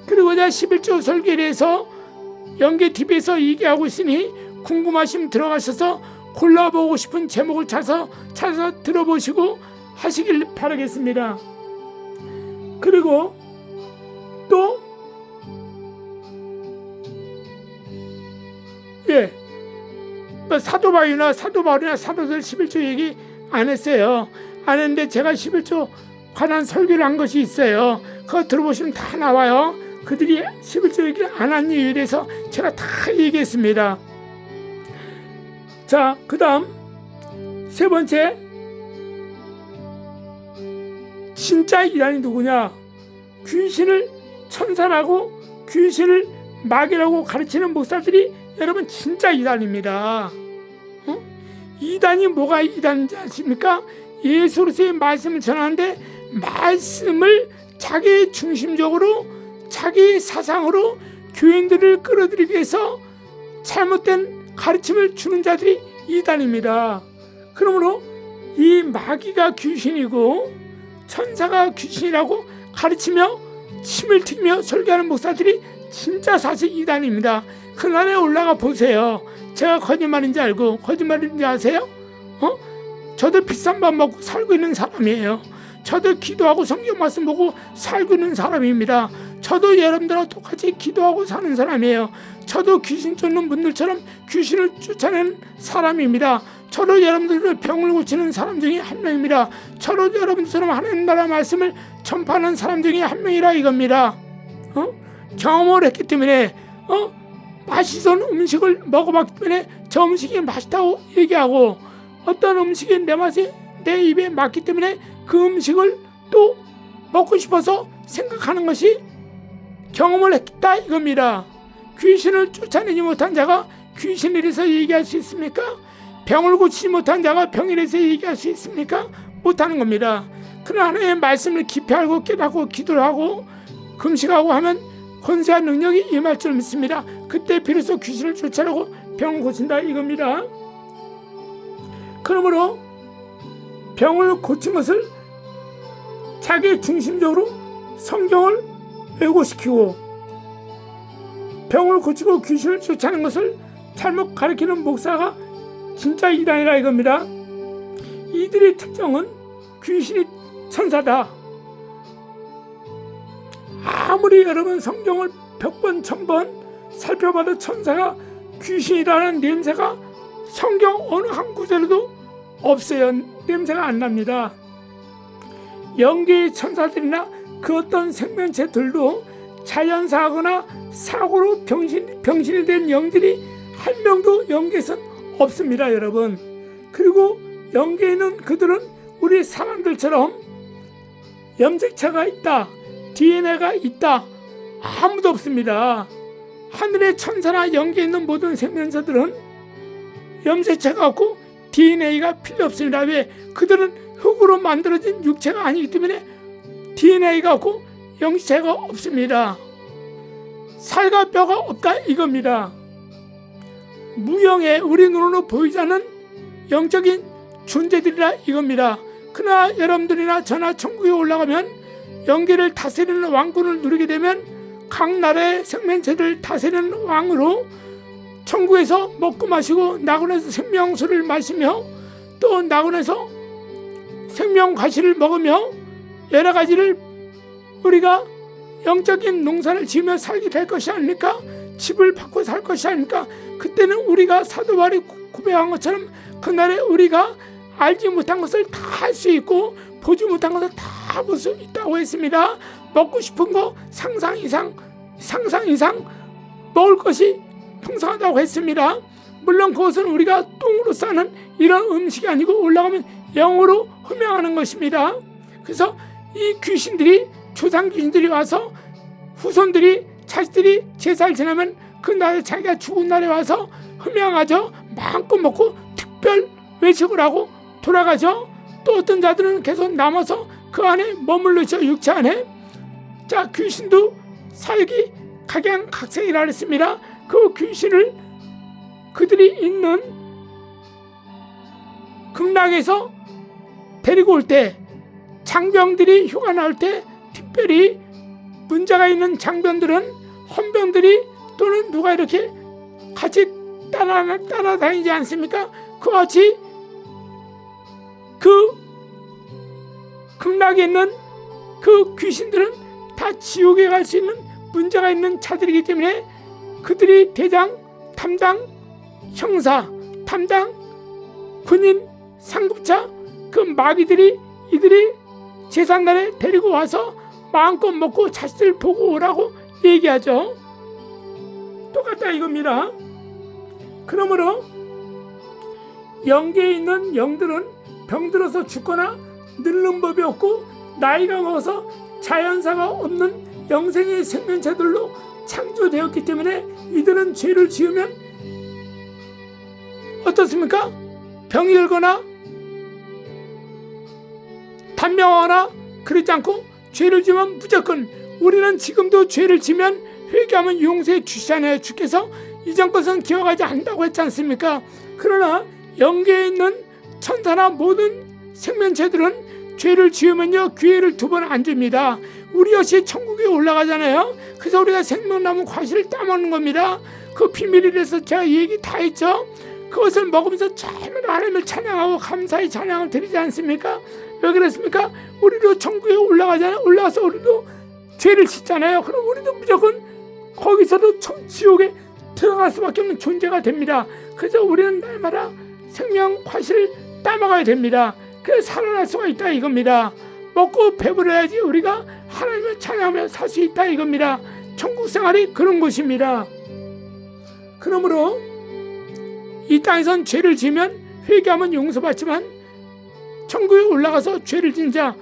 그리고 제가 11조 설교에 대해서 연계TV에서 얘기하고 있으니 궁금하시면 들어가셔서 골라보고 싶은 제목을 찾아서 들어보시고 하시길 바라겠습니다. 그리고 또 사도 바울이나 사도들 11조 얘기 안 했어요. 안 했는데 제가 11조 관한 설교를 한 것이 있어요. 그거 들어보시면 다 나와요. 그들이 11조 얘기를 안 한 이유에 대해서 제가 다 얘기했습니다. 자, 그 다음 세 번째, 진짜 이단이 누구냐? 귀신을 천사라고 귀신을 마귀라고 가르치는 목사들이 여러분 진짜 이단입니다. 이단이 뭐가 이단인지 아십니까? 예수 그리스도의 말씀을 전하는데 말씀을 자기 중심적으로 자기 사상으로 교인들을 끌어들이기 위해서 잘못된 가르침을 주는 자들이 이단입니다. 그러므로 이 마귀가 귀신이고 천사가 귀신이라고 가르치며 침을 튀기며 설교하는 목사들이 진짜 사실 이단입니다. 그날에 올라가 보세요. 제가 거짓말인지 알고 거짓말인지 아세요? 저도 비싼 밥 먹고 살고 있는 사람이에요. 저도 기도하고 성경 말씀 보고 살고 있는 사람입니다. 저도 여러분들하고 똑같이 기도하고 사는 사람이에요. 저도 귀신 쫓는 분들처럼 귀신을 쫓아내는 사람입니다. 저도 여러분들의 병을 고치는 사람 중에 한 명입니다. 저도 여러분들처럼 하나님 나라 말씀을 전파하는 사람 중에 한 명이라 이겁니다. 경험을 했기 때문에 맛있는 음식을 먹어봤기 때문에 저 음식이 맛있다고 얘기하고, 어떤 음식이 내 입에 맞기 때문에 그 음식을 또 먹고 싶어서 생각하는 것이 경험을 했다 이겁니다. 귀신을 쫓아내지 못한 자가 귀신이라서 얘기할 수 있습니까? 병을 고치지 못한 자가 병이라서 얘기할 수 있습니까? 못하는 겁니다. 그러나 하나님의 말씀을 깊이 알고 깨닫고 기도를 하고 금식하고 하면 권세와 능력이 임할 줄 믿습니다. 그때 비로소 귀신을 쫓아내고 병을 고친다 이겁니다. 그러므로 병을 고친 것을 자기 중심적으로 성경을 왜곡시키고 병을 고치고 귀신을 쫓아내는 것을 잘못 가르치는 목사가 진짜 이단이라 이겁니다. 이들의 특징은 귀신이 천사다. 아무리 여러분 성경을 100번 1000번 살펴봐도 천사가 귀신이라는 냄새가 성경 어느 한 구절에도 없어요. 냄새가 안 납니다. 영계의 천사들이나 그 어떤 생명체들도 자연사하거나 사고로 병신이 된 영들이 한 명도 영계에선 없습니다, 여러분. 그리고 영계에 있는 그들은 우리 사람들처럼 염색체가 있다, DNA가 있다, 아무도 없습니다. 하늘의 천사나 영계에 있는 모든 생명체들은 염색체가 없고 DNA가 필요 없습니다. 왜? 그들은 흙으로 만들어진 육체가 아니기 때문에 DNA가 없고 영체가 없습니다. 살과 뼈가 없다 이겁니다. 무형의 우리 눈으로 보이지 않는 영적인 존재들이라 이겁니다. 그러나 여러분들이나 저나 천국에 올라가면 영계를 다스리는 왕권을 누리게 되면 각 나라의 생명체를 다스리는 왕으로 천국에서 먹고 마시고 낙원에서 생명수를 마시며 또 낙원에서 생명과실을 먹으며 여러 가지를 우리가 영적인 농사를 지으며 살게 될 것이 아닙니까? 집을 받고 살 것이 아닙니까? 그때는 우리가 사도 바울이 고백한 것처럼 그날에 우리가 알지 못한 것을 다 할 수 있고 보지 못한 것을 다 볼 수 있다고 했습니다. 먹고 싶은 거 상상 이상 먹을 것이 풍성하다고 했습니다. 물론 그것은 우리가 똥으로 싸는 이런 음식이 아니고 올라가면 영으로 흠양하는 것입니다. 그래서 이 귀신들이 조상 귀신들이 와서 후손들이 자식들이 제사를 지나면 그 날에 자기가 죽은 날에 와서 흠양하죠. 마음껏 먹고 특별 외식을 하고 돌아가죠. 또 어떤 자들은 계속 남아서 그 안에 머물르죠. 육체 안에. 자, 귀신도 사역이 각양각색이라 했습니다. 그 귀신을 그들이 있는 극락에서 데리고 올 때 장병들이 휴가 나올 때 특별히 문제가 있는 장병들은 헌병들이 또는 누가 이렇게 같이 따라다니지 않습니까? 그와 같이 그 극락에 있는 그 귀신들은 다 지옥에 갈 수 있는 문제가 있는 자들이기 때문에 그들이 대장, 담당, 형사, 담당, 군인, 상급자 그 마귀들이 이들이 제삿날에 데리고 와서 마음껏 먹고 자식들 보고 오라고 얘기하죠. 똑같다 이겁니다. 그러므로 영계에 있는 영들은 병들어서 죽거나 늙는 법이 없고 나이가 먹어서 자연사가 없는 영생의 생명체들로 창조되었기 때문에 이들은 죄를 지으면 어떻습니까? 병이 들거나 단명하거나 그렇지 않고 죄를 지으면 무조건 우리는 지금도 죄를 지면 회개하면 용서해 주시잖아요. 주께서 이전 것은 기억하지 않는다고 했지 않습니까? 그러나 영계에 있는 천사나 모든 생명체들은 죄를 지으면요 기회를 2번 안 줍니다. 우리 역시 천국에 올라가잖아요. 그래서 우리가 생명나무 과실을 따먹는 겁니다. 그 비밀이라서 제가 얘기 다 했죠. 그것을 먹으면서 정말 하나님을 찬양하고 감사의 찬양을 드리지 않습니까? 왜 그랬습니까? 우리도 천국에 올라가잖아요. 올라가서 우리도 죄를 짓잖아요. 그럼 우리도 무조건 거기서도 지옥에 들어갈 수밖에 없는 존재가 됩니다. 그래서 우리는 날마다 생명 과실을 따먹어야 됩니다. 그래서 살아날 수가 있다 이겁니다. 먹고 배부려야지 우리가 하나님을 찬양하며 살 수 있다 이겁니다. 천국 생활이 그런 것입니다. 그러므로 이 땅에선 죄를 지으면 회개하면 용서받지만 천국에 올라가서 죄를 지은 자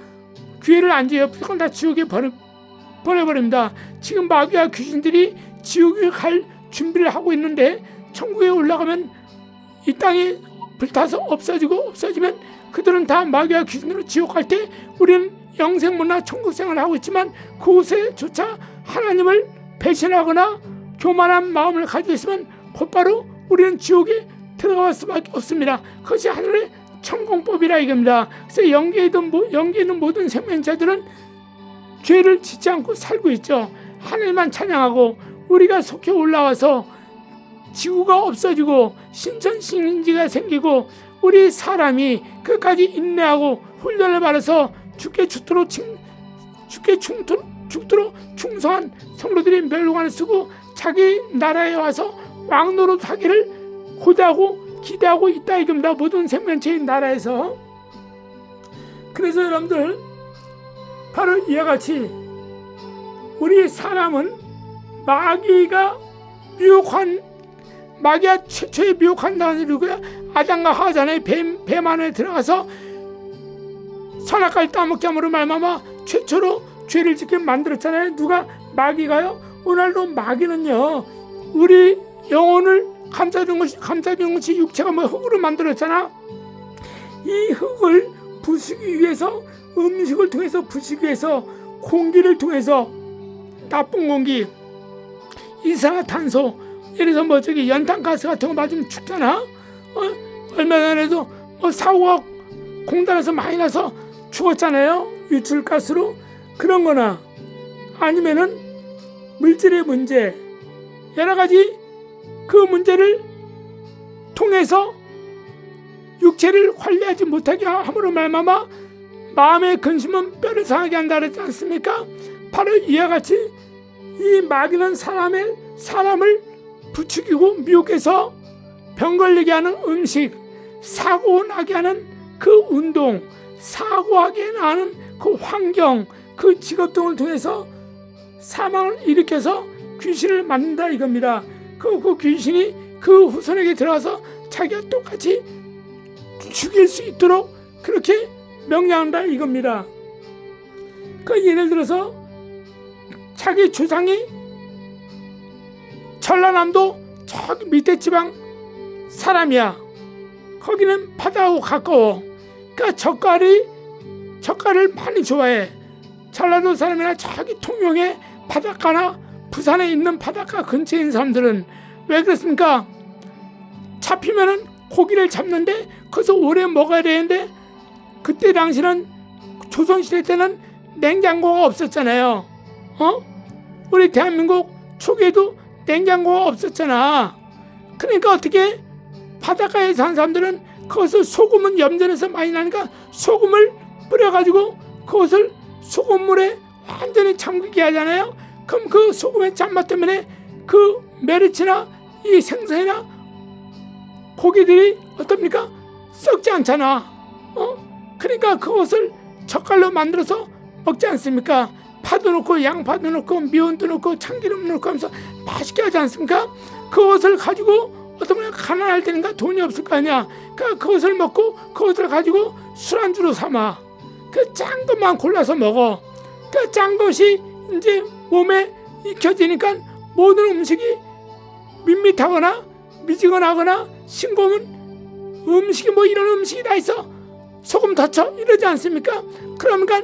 기회를 안 줘요. 무조건 다 지옥에 보내버립니다. 지금 마귀와 귀신들이 지옥에 갈 준비를 하고 있는데 천국에 올라가면 이 땅에 불타서 없어지면 그들은 다 마귀와 귀신으로 지옥 갈 때 우리는 영생문화 천국 생활을 하고 있지만 그곳에조차 하나님을 배신하거나 교만한 마음을 가지고 있으면 곧바로 우리는 지옥에 들어갈 수밖에 없습니다. 그것이 하늘의 천공법이라 이겁니다. 그래서 영계에 있는 모든 생명체들은 죄를 짓지 않고 살고 있죠. 하늘만 찬양하고 우리가 속해 올라와서 지구가 없어지고 신천신지가 생기고 우리 사람이 끝까지 인내하고 훈련을 받아서 죽게 죽도록 충성한 성도들이 멸관을 쓰고 자기 나라에 와서 왕노릇 하기를 고대하고 기대하고 있다 이겁니다. 모든 생명체의 나라에서. 그래서 여러분들 바로 이와 같이 우리 사람은 마귀가 최초의 미혹한다는 누구야? 아담과 하와잖아요. 뱀 안에 들어가서 선악과를 따먹게 함으로 말미암아 최초로 죄를 짓게 만들었잖아요. 누가? 마귀가요. 오늘도 마귀는요 우리 영혼을 감싸주는 것이 육체가 흙으로 만들었잖아. 이 흙을 부수기 위해서 음식을 통해서 부수기 위해서 공기를 통해서 나쁜 공기, 이산화탄소, 예를 들어서 연탄가스 같은 거 맞으면 죽잖아. 얼마 전에도 사고가 공단에서 많이 나서 죽었잖아요. 유출가스로. 그런 거나 아니면은 물질의 문제, 여러 가지 그 문제를 통해서 육체를 관리하지 못하게 함으로 말미암아 마음의 근심은 뼈를 상하게 한다 그러지 않습니까? 바로 이와 같이 이 마귀는 사람을 부추기고 미혹해서 병 걸리게 하는 음식, 사고 나게 하는 그 운동, 사고하게 하는 그 환경, 그 직업 등을 통해서 사망을 일으켜서 귀신을 만든다 이겁니다. 그 귀신이 그 후손에게 들어가서 자기가 똑같이 죽일 수 있도록 그렇게 명령한다 이겁니다. 그 예를 들어서 자기 조상이 전라남도 저기 밑에 지방 사람이야. 거기는 바다하고 가까워. 그러니까 젓갈을 많이 좋아해. 전라도 사람이나 저기 통영에 바닷가나 부산에 있는 바닷가 근처에 있는 사람들은 왜 그렇습니까? 잡히면은 고기를 잡는데 거기서 오래 먹어야 되는데 그때 당시는 조선시대 때는 냉장고가 없었잖아요. 우리 대한민국 초기에도 냉장고가 없었잖아. 그러니까 어떻게 바닷가에 사는 사람들은 거기서 소금은 염전에서 많이 나니까 소금을 뿌려가지고 그것을 소금물에 완전히 잠기게 하잖아요. 그럼 그 소금의 짠맛 때문에 그 메리치나 이 생선이나 고기들이 어떻습니까? 썩지 않잖아. 그러니까 그것을 젓갈로 만들어서 먹지 않습니까? 파도 넣고 양파도 넣고 미원도 넣고 참기름 넣고 하면서 맛있게 하지 않습니까? 그것을 가지고 어떤 분이 가난할 때니까 돈이 없을 거 아니야. 그러니까 그것을 먹고 그것을 가지고 술안주로 삼아. 그 짠 것만 골라서 먹어. 그 짠 것이 이제 몸에 익혀지니까 모든 음식이 밋밋하거나 미지근하거나 싱거운 음식이 이런 음식이 다 있어. 소금 더 쳐 이러지 않습니까? 그러니까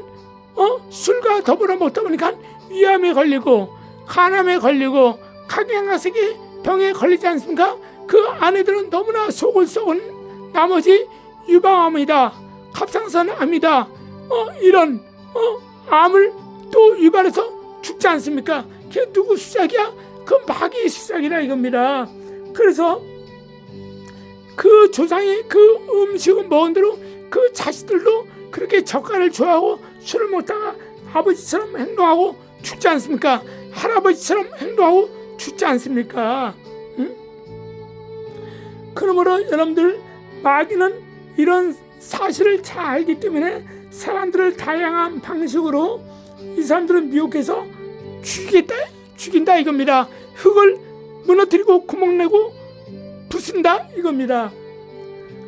술과 더불어 먹다 보니까 위암에 걸리고 간암에 걸리고 각양각색의 병에 걸리지 않습니까? 그 아내들은 너무나 속을 썩은 나머지 유방암이다, 갑상선암이다, 이런 암을 또 유발해서 죽지 않습니까? 그게 누구 수작이야? 그 마귀의 수작이라 이겁니다. 그래서 그 조상이 그 음식을 먹은 대로 그 자식들도 그렇게 젓갈을 좋아하고 술을 먹다가 아버지처럼 행동하고 죽지 않습니까? 할아버지처럼 행동하고 죽지 않습니까? 응? 그러므로 여러분들 마귀는 이런 사실을 잘 알기 때문에 사람들을 다양한 방식으로 이 사람들은 미혹해서 죽인다 이겁니다. 흙을 무너뜨리고 구멍내고 부순다 이겁니다.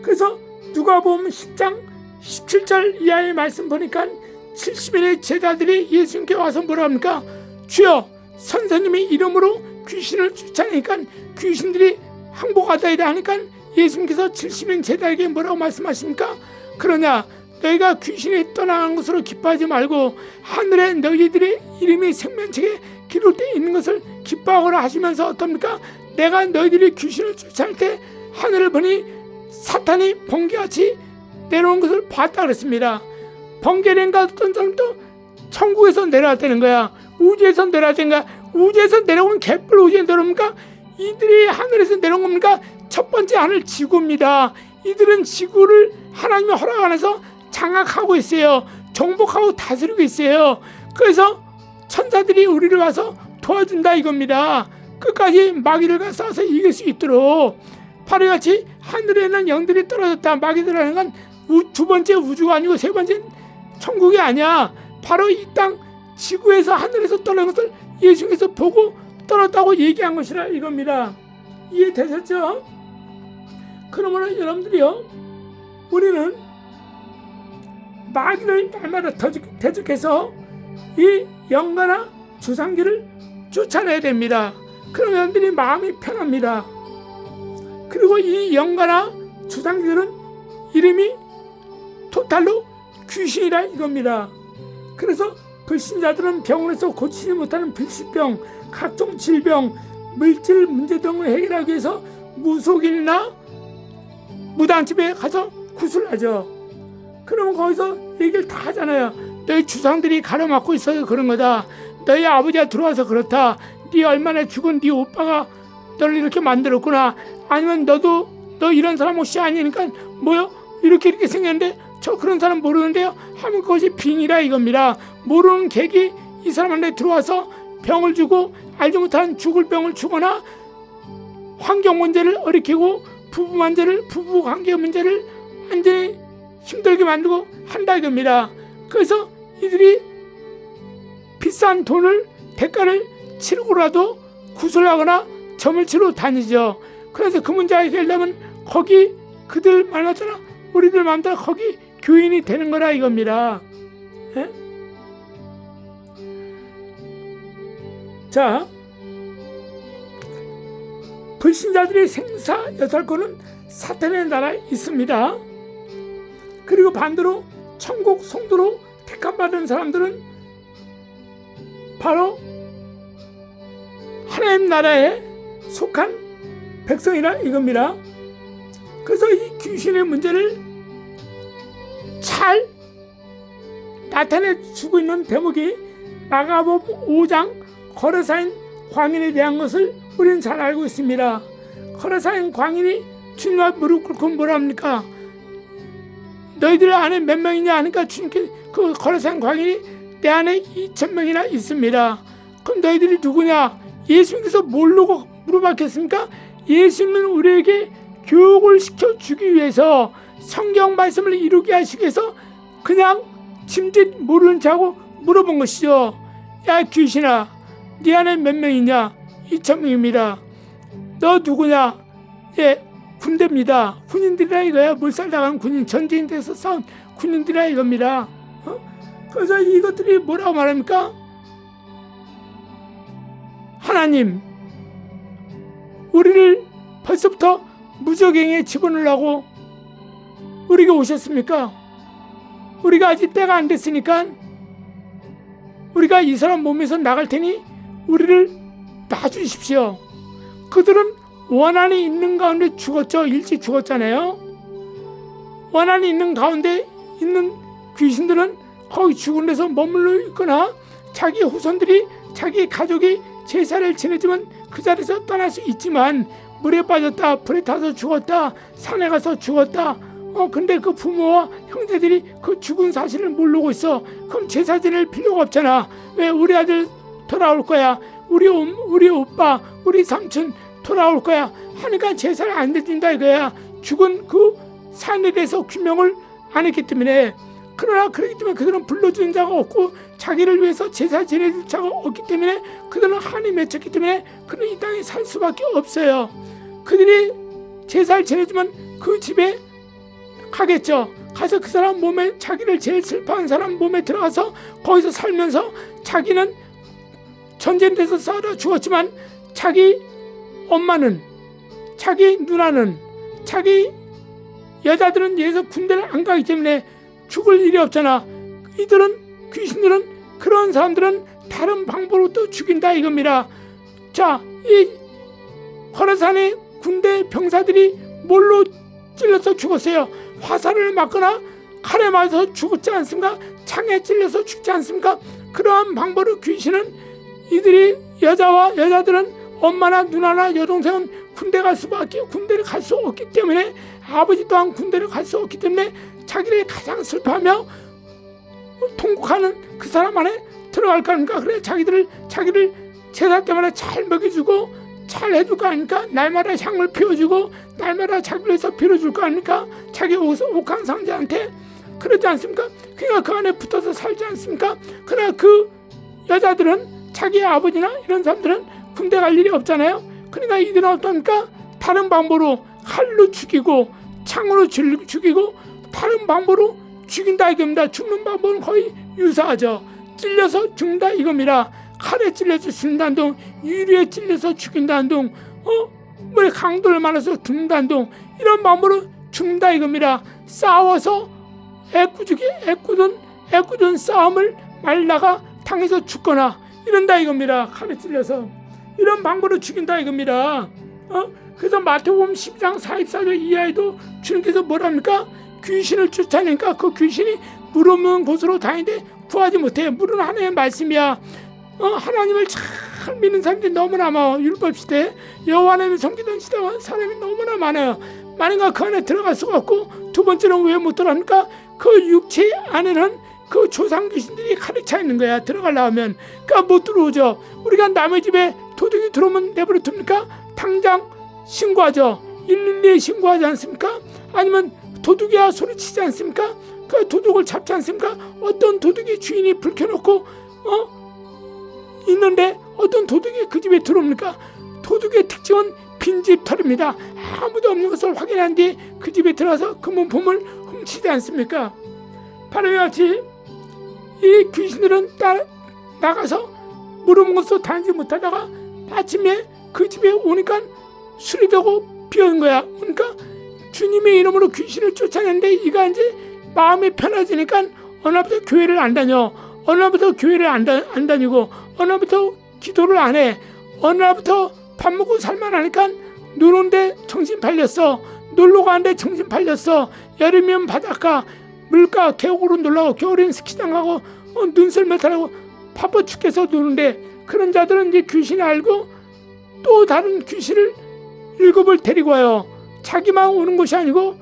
그래서 누가복음 10장 17절 이하의 말씀 보니까 70인의 제자들이 예수님께 와서 뭐라 합니까? 주여, 선생님의 이름으로 귀신을 쫓아내니까 귀신들이 항복하다이다 하니까 예수님께서 70인 제자에게 뭐라고 말씀하십니까? 그러냐 너희가 귀신이 떠나간 것으로 기뻐하지 말고 하늘에 너희들의 이름이 생명책에 기록되어 있는 것을 기뻐하거라 하시면서 어떻습니까? 내가 너희들이 귀신을 쫓아낼 때 하늘을 보니 사탄이 번개같이 내려온 것을 봤다 그랬습니다. 번개된가 어떤 사람도 천국에서 내려왔다는 거야. 우주에서 내려왔다는 거야. 우주에서 내려오면 개뿔 우주에 내려옵니까? 이들이 하늘에서 내려온 겁니까? 첫 번째 하늘 지구입니다. 이들은 지구를 하나님의 허락 안에서 장악하고 있어요. 정복하고 다스리고 있어요. 그래서 천사들이 우리를 와서 도와준다 이겁니다. 끝까지 마귀를 싸워서 이길 수 있도록 바로 같이 하늘에는 영들이 떨어졌다. 마귀들이라는 건 두 번째 우주가 아니고 세 번째 천국이 아니야. 바로 이 땅 지구에서 하늘에서 떨어진 것을 예수님께서 보고 떨어졌다고 얘기한 것이라 이겁니다. 이해되셨죠? 그러므로 여러분들이요, 우리는 마귀를 날마다 대적해서 이 영가나 주상기를 쫓아내야 됩니다. 그럼 여러분들이 마음이 편합니다. 그리고 이 영가나 주상기들은 이름이 토탈로 귀신이라 이겁니다. 그래서 불신자들은 병원에서 고치지 못하는 불치병, 각종 질병, 물질 문제 등을 해결하기 위해서 무속인이나 무당집에 가서 구슬하죠. 그러면 거기서 얘기를 다 하잖아요. 너희 주상들이 가로막고 있어서 그런 거다. 너희 아버지가 들어와서 그렇다. 네 얼마나 죽은 네 오빠가 너를 이렇게 만들었구나. 아니면 너 이런 사람 혹시 아니니까 뭐요? 이렇게 생겼는데 저 그런 사람 모르는데요? 하면 그것이 빙이라 이겁니다. 모르는 객이 이 사람한테 들어와서 병을 주고 알지 못한 죽을 병을 주거나 환경 문제를 어리키고 부부 관계 문제를 완전히 힘들게 만들고 한다 이겁니다. 그래서 이들이 비싼 돈을 대가를 치르고라도 구슬하거나 점을 치러 다니죠. 그래서 그 문제 해결되면 거기 그들 만나잖아. 우리들 마음대로 거기 교인이 되는 거라 이겁니다. 예? 자, 불신자들의 생사 여살권은 사탄의 나라에 있습니다. 그리고 반대로 천국 성도로 택함받은 사람들은 바로 하나님 나라에 속한 백성이라 이겁니다. 그래서 이 귀신의 문제를 잘 나타내주고 있는 대목이 마가복음 5장 거라사인 광인에 대한 것을 우리는 잘 알고 있습니다. 거라사인 광인이 주님 앞에 무릎 꿇고 뭐라 합니까? 너희들 안에 몇 명이냐 하니까 주님께 그 거라사인 광인이 내 안에 2,000명이나 있습니다. 그럼 너희들이 누구냐? 예수님께서 모르고 물어봤겠습니까? 예수님은 우리에게 교육을 시켜주기 위해서 성경 말씀을 이루게 하시기 위해서 그냥 짐짓 모르는 자고 물어본 것이죠. 야 귀신아, 네 안에 몇 명이냐? 2,000명입니다. 너 누구냐? 예, 군대입니다. 군인들이라 이거야. 물살 나간 군인, 전쟁에서 싸운 군인들이라 이겁니다. 그래서 이것들이 뭐라고 말합니까? 하나님, 우리를 벌써부터 무적행에 집어넣으려고 우리가 오셨습니까? 우리가 아직 때가 안 됐으니까 우리가 이 사람 몸에서 나갈 테니 우리를 놔주십시오. 그들은 원한이 있는 가운데 죽었죠. 일찍 죽었잖아요. 원한이 있는 가운데 있는 귀신들은 거기 죽은 데서 머물러 있거나 자기 후손들이, 자기 가족이 제사를 지내지만 그 자리에서 떠날 수 있지만 물에 빠졌다, 불에 타서 죽었다, 산에 가서 죽었다. 근데 그 부모와 형제들이 그 죽은 사실을 모르고 있어. 그럼 제사 지낼 필요가 없잖아. 왜 우리 아들 돌아올 거야? 우리 오빠, 우리 삼촌 돌아올 거야. 하니까 제사를 안 드린다 이거야. 죽은 그 산에 대해서 규명을 안 했기 때문에. 그러나 그렇기 때문에 그들은 불러주는 자가 없고 자기를 위해서 제사 지내줄 자가 없기 때문에 그들은 한이 맺혔기 때문에 그들은 이 땅에 살 수밖에 없어요. 그들이 제사를 지내주면 그 집에 가겠죠. 가서 그 사람 몸에, 자기를 제일 슬퍼하는 사람 몸에 들어가서 거기서 살면서 자기는 전쟁에서 싸우다 죽었지만 자기 엄마는, 자기 누나는, 자기 여자들은 예서 군대를 안 가기 때문에 죽을 일이 없잖아. 귀신들은 그런 사람들은 다른 방법으로 또 죽인다 이겁니다. 자, 이 호라산의 군대 병사들이 뭘로 찔려서 죽었어요? 화살을 맞거나 칼에 맞아서 죽었지 않습니까? 창에 찔려서 죽지 않습니까? 그러한 방법으로 귀신은 이들이 여자들은 엄마나 누나나 여동생은 군대를 갈 수 없기 때문에, 아버지 또한 군대를 갈 수 없기 때문에 자기를 가장 슬퍼하며 통곡하는 그 사람 안에 들어갈 거 아닙니까? 그래 자기를 제사 때마다 잘 먹여주고 잘 해줄 거 아닙니까? 날마다 향을 피워주고 날마다 자기를 위해서 빌어줄 거 아닙니까? 자기 옥황상제한테 그러지 않습니까? 그러니까 그 안에 붙어서 살지 않습니까? 그러나 그 여자들은 자기 아버지나 이런 사람들은 군대 갈 일이 없잖아요. 그러니까 이들은 어떠니까 다른 방법으로 칼로 죽이고 창으로 죽이고 다른 방법으로 죽인다 이겁니다. 죽는 방법은 거의 유사하죠. 찔려서 죽는다 이겁니다. 칼에 찔려서 죽는다는 둥, 유리에 찔려서 죽인다는 둥, 물에 강도를 말아서 죽는다는 둥, 이런 방법으로 죽는다 이겁니다. 싸워서 애꿎은 싸움을 말다가 당해서 죽거나 이런다 이겁니다. 칼에 찔려서 이런 방법으로 죽인다 이겁니다. 그래서 마태복음 12장 44절 이하에도 주님께서 뭐랍니까? 귀신을 쫓아내니까 그 귀신이 물 없는 곳으로 다니는데 구하지 못해. 물은 하나님의 말씀이야. 하나님을 잘 믿는 사람들이 너무나 많아. 율법 시대 여호와 하나님을 섬기던 시대 사람이 너무나 많아요. 만약에 그 안에 들어갈 수가 없고, 두 번째는 왜 못 들어갑니까? 그 육체 안에는 그 조상 귀신들이 가득 차 있는 거야. 들어가려면 그러니까 못 들어오죠. 우리가 남의 집에 도둑이 들어오면 내버려 둡니까? 당장 신고하죠. 112에 신고하지 않습니까? 아니면 도둑이야 소리치지 않습니까? 그 도둑을 잡지 않습니까? 어떤 도둑이 주인이 불 켜놓고 있는데 어떤 도둑이 그 집에 들어옵니까? 도둑의 특징은 빈집 털입니다. 아무도 없는 것을 확인한 뒤에 그 집에 들어가서 그 문품을 훔치지 않습니까? 바로 이와 같이 이 귀신들은 나가서 물어본 것도 다니지 못하다가 아침에 그 집에 오니까 수리되고 비어있는 거야. 그러니까 주님의 이름으로 귀신을 쫓아내는데 이가 이제 마음이 편해지니까 어느 날부터 교회를 안 다녀. 어느 날부터 교회를 안 다니고 어느 날부터 기도를 안 해. 어느 날부터 밥 먹고 살만 하니까 노는데 정신 팔렸어. 놀러 가는데 정신 팔렸어. 여름이면 바닷가, 물가, 계곡으로 놀러 가고 겨울에는 스키장 가고 눈썰매 타고 바빠 죽겠어 노는데, 그런 자들은 이제 귀신을 알고 또 다른 귀신을 7을 데리고 와요. 자기만 오는 것이 아니고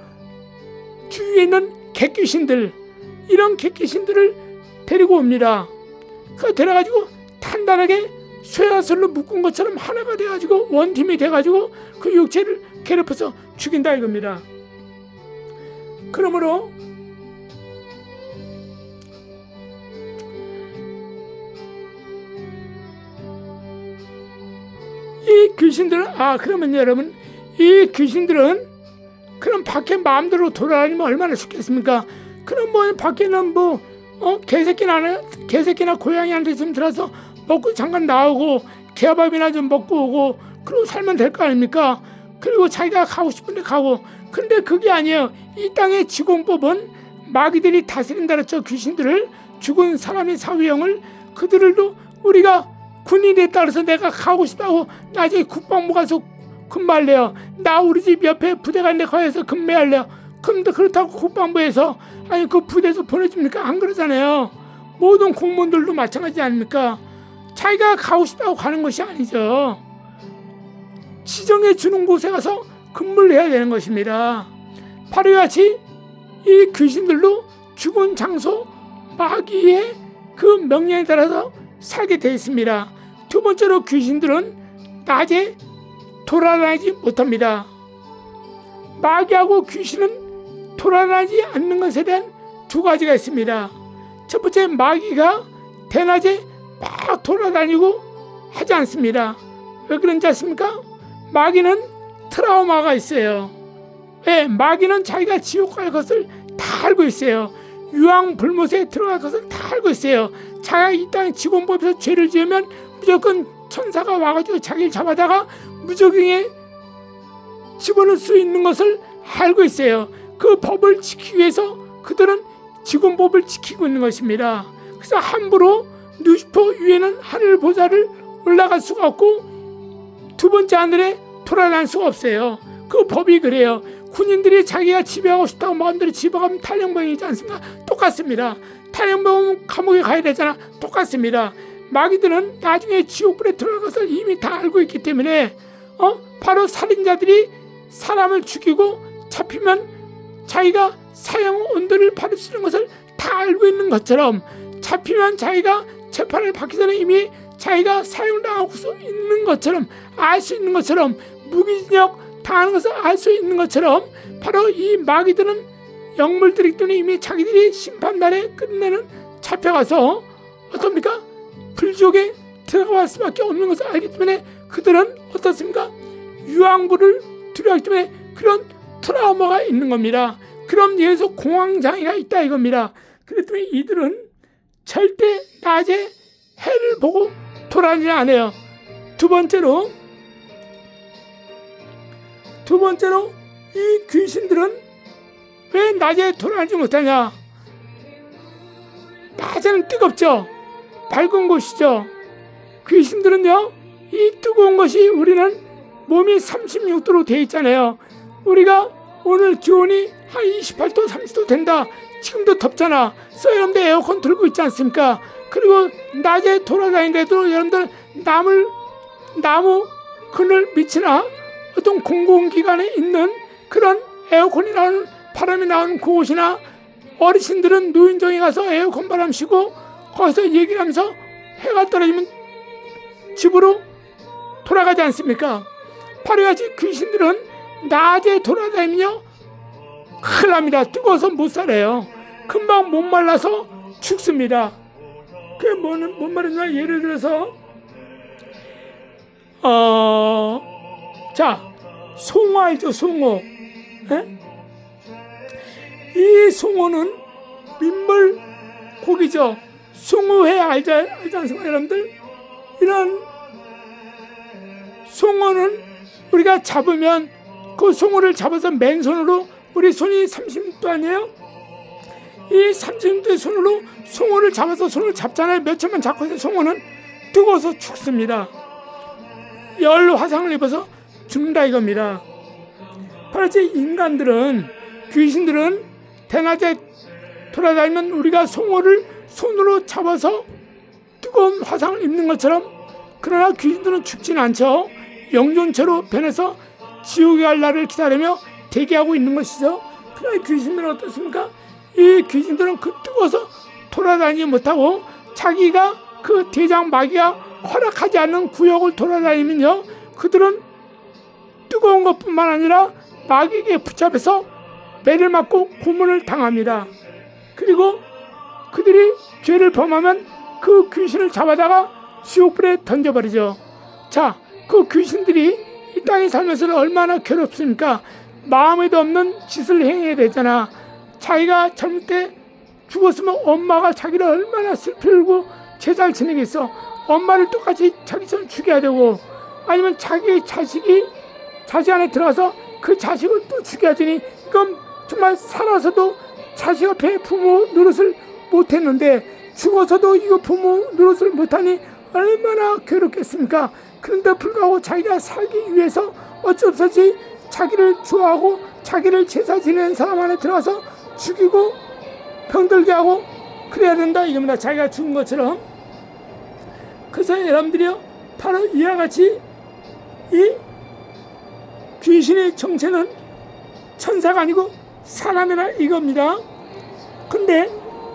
주위에 있는 객귀신들, 이런 객귀신들을 데리고 옵니다. 그 데려가지고 단단하게 쇠사슬로 묶은 것처럼 하나가 돼가지고 원팀이 돼가지고 그 육체를 괴롭혀서 죽인다 이겁니다. 그러므로 이 귀신들은 그러면 여러분, 이 귀신들은 그럼 밖에 마음대로 돌아다니면 얼마나 좋겠습니까? 그럼 밖에는 개새끼나 고양이한테 좀 들어서 먹고 잠깐 나오고 개밥이나 좀 먹고 오고 그러고 살면 될 거 아닙니까? 그리고 자기가 가고 싶은데 가고. 근데 그게 아니에요. 이 땅의 지공법은 마귀들이 다스린다 그랬죠. 귀신들을, 죽은 사람의 사후형을. 그들도 우리가 군인에 따라서 내가 가고 싶다고 나중에 국방부 가서 근무할래요. 나 우리 집 옆에 부대가 있는데 거기서 근무할래요. 근데 그렇다고 국방부에서 그 부대에서 보내줍니까? 안 그러잖아요. 모든 공무원들도 마찬가지 아닙니까? 자기가 가고 싶다고 가는 것이 아니죠. 지정해 주는 곳에 가서 근무를 해야 되는 것입니다. 바로 이같이 이 귀신들도 죽은 장소, 마귀의 그 명령에 따라서 살게 되어 있습니다. 두 번째로 귀신들은 낮에 돌아다니지 못합니다. 마귀하고 귀신은 돌아다니지 않는 것에 대한 두 가지가 있습니다. 첫 번째, 마귀가 대낮에 막 돌아다니고 하지 않습니다. 왜 그런지 아십니까? 마귀는 트라우마가 있어요. 왜? 마귀는 자기가 지옥 갈 것을 다 알고 있어요. 유황불못에 들어갈 것을 다 알고 있어요. 자기가 이 땅의 지공법에서 죄를 지으면 무조건 천사가 와가지고 자기를 잡아다가 무적행에 집어넣을 수 있는 것을 알고 있어요. 그 법을 지키기 위해서 그들은 직원법을 지키고 있는 것입니다. 그래서 함부로 루시퍼 위에는 하늘 보좌를 올라갈 수가 없고 두 번째 하늘에 돌아다닐 수가 없어요. 그 법이 그래요. 군인들이 자기가 지배하고 싶다고 마음대로 지배하면 탈영병이지 않습니까? 똑같습니다. 탈영병은 감옥에 가야 되잖아. 똑같습니다. 마귀들은 나중에 지옥불에 들어갈 것을 이미 다 알고 있기 때문에 바로 살인자들이 사람을 죽이고 잡히면 자기가 사형 언도를 받을 수 있는 것을 다 알고 있는 것처럼, 잡히면 자기가 재판을 받기 전에 이미 자기가 사형을 당할 수 있는 것처럼, 알 수 있는 것처럼, 무기징역 당하는 것을 알 수 있는 것처럼, 바로 이 마귀들은 영물들이기 때문에 이미 자기들이 심판날에 끝내는 잡혀가서 어떻습니까? 불지옥에 들어갈 수밖에 없는 것을 알기 때문에 그들은 어떻습니까? 유황불을 두려워하기 때문에 그런 트라우마가 있는 겁니다. 그럼 여기서 공황장애가 있다 이겁니다. 그렇기 때문에 이들은 절대 낮에 해를 보고 돌아다니지 않아요. 두 번째로 이 귀신들은 왜 낮에 돌아다니지 못하냐? 낮에는 뜨겁죠. 밝은 곳이죠. 귀신들은요, 이 뜨거운 것이, 우리는 몸이 36도로 되어 있잖아요. 우리가 오늘 기온이 한 28도 30도 된다. 지금도 덥잖아. 그래서 여러분들 에어컨 틀고 있지 않습니까? 그리고 낮에 돌아다니는데도 여러분들 나무 그늘 밑이나 어떤 공공기관에 있는 그런 에어컨이 나오는, 바람이 나오는 그곳이나, 어르신들은 노인정에 가서 에어컨 바람 쉬고 거기서 얘기를 하면서 해가 떨어지면 집으로 돌아가지 않습니까? 바로 같이 귀신들은 낮에 돌아다니면요 큰일 납니다. 뜨거워서 못 살아요. 금방 못 말라서 죽습니다. 그게 뭔 말이냐? 예를 들어서 자, 송어 알죠? 송어. 에? 이 송어는 민물 고기죠. 송어회 알지 않습니까, 여러분들? 이런 송어는 우리가 잡으면 그 송어를 잡아서 맨손으로, 우리 손이 30도 아니에요? 이 30도의 손으로 송어를 잡아서 손을 잡잖아요. 몇 초만 잡고 있는 송어는 뜨거워서 죽습니다. 열 화상을 입어서 죽는다 이겁니다. 바로 인간들은, 귀신들은 대낮에 돌아다니면 우리가 송어를 손으로 잡아서 뜨거운 화상을 입는 것처럼, 그러나 귀신들은 죽지는 않죠. 영존체로 변해서 지옥에 갈 날을 기다리며 대기하고 있는 것이죠. 그러나 귀신들은 어떻습니까? 이 귀신들은 그 뜨거워서 돌아다니지 못하고 자기가 그 대장 마귀가 허락하지 않는 구역을 돌아다니면요, 그들은 뜨거운 것뿐만 아니라 마귀에게 붙잡혀서 매를 맞고 고문을 당합니다. 그리고 그들이 죄를 범하면 그 귀신을 잡아다가 지옥불에 던져버리죠. 자, 그 귀신들이 이 땅에 살면서 얼마나 괴롭습니까? 마음에도 없는 짓을 행해야 되잖아. 자기가 젊을 때 죽었으면 엄마가 자기를 얼마나 슬프고 제사를 지내겠어. 엄마를 똑같이 자기처럼 죽여야 되고, 아니면 자기 자식이 자식 안에 들어가서 그 자식을 또 죽여야 되니, 이건 정말 살아서도 자식 앞에 부모 노릇을 못했는데 죽어서도 이거 부모 노릇을 못하니 얼마나 괴롭겠습니까? 그런데 불구하고 자기가 살기 위해서 어쩔 수 없이 자기를 좋아하고 자기를 제사 지내는 사람 안에 들어가서 죽이고 병들게 하고 그래야 된다 이겁니다. 자기가 죽은 것처럼. 그래서 여러분들이요, 바로 이와 같이 이 귀신의 정체는 천사가 아니고 사람이라 이겁니다. 근데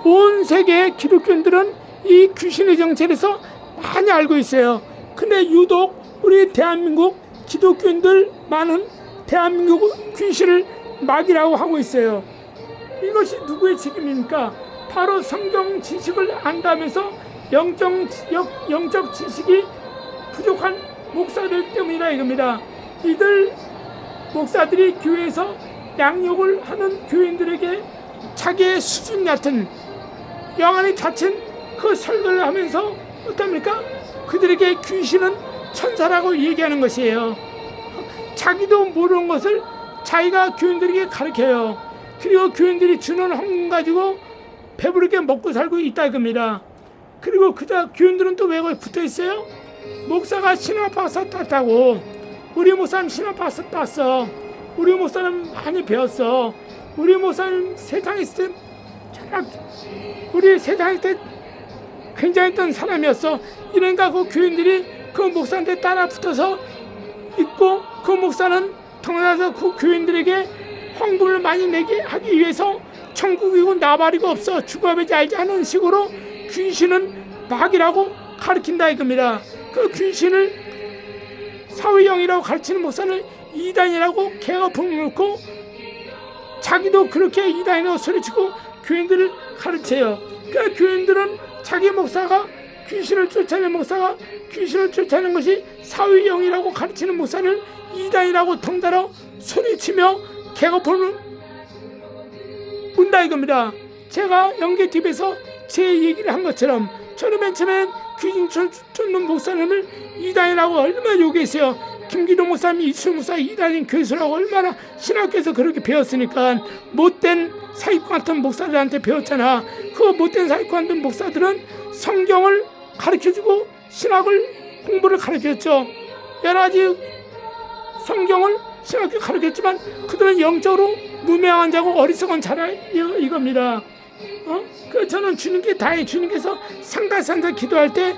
온 세계의 기독교인들은 이 귀신의 정체에 대해서 많이 알고 있어요. 근데 유독 우리 대한민국 기독교인들 많은 대한민국 귀신을 마귀라고 하고 있어요. 이것이 누구의 책임입니까? 바로 성경 지식을 안다면서 영적 지식이 부족한 목사들 때문이라 이겁니다. 이들 목사들이 교회에서 양육을 하는 교인들에게 자기의 수준 같은 영안이 닫힌 그 설교를 하면서 어떻습니까? 그들에게 귀신은 천사라고 얘기하는 것이에요. 자기도 모르는 것을 자기가 교인들에게 가르쳐요. 그리고 교인들이 주는 헌금 가지고 배부르게 먹고 살고 있다 이겁니다. 그리고 그다 교인들은 또 왜 거기 붙어 있어요? 목사가 신학박사 땄다고. 우리 목사님 신학박사 땄어. 우리 목사는 많이 배웠어. 우리 목사님 세상에 있을 때 우리 세상에 때 굉장했던 사람이었어. 이러니까 그 교인들이 그 목사한테 따라 붙어서 있고, 그 목사는 통나서 그 교인들에게 헌금을 많이 내게 하기 위해서 천국이고 나발이고 없어 죽어야지 알지 하는 식으로 귀신은 마귀라고 가르친다 이겁니다. 그 귀신을 사회형이라고 가르치는 목사는 이단이라고 개가 품어놓고 자기도 그렇게 이단이라고 소리치고 교인들을 가르쳐요. 그 교인들은 자기 목사가 귀신을 쫓아내는 목사가 귀신을 쫓아내는 것이 사회형이라고 가르치는 목사를 이단이라고 덩달아 소리치며 개거품을 문다 이겁니다. 제가 연계TV에서 제 얘기를 한 것처럼 저는 맨 처음엔 귀신 쫓는 목사님을 이단이라고 얼마나 욕했어요. 김기동 목사님이 이수영 목사 이단인 교수라고 얼마나 신학교에서 그렇게 배웠으니까 못된 사기꾼 같은 목사들한테 배웠잖아. 그 못된 사기꾼 같은 목사들은 성경을 가르쳐주고 신학을 공부를 가르쳤죠. 여러 가지 성경을 신학교 가르쳤지만 그들은 영적으로 무명한 자고 어리석은 자라 이겁니다. 그 저는 주님께 다해 주님께서 상달산다 기도할 때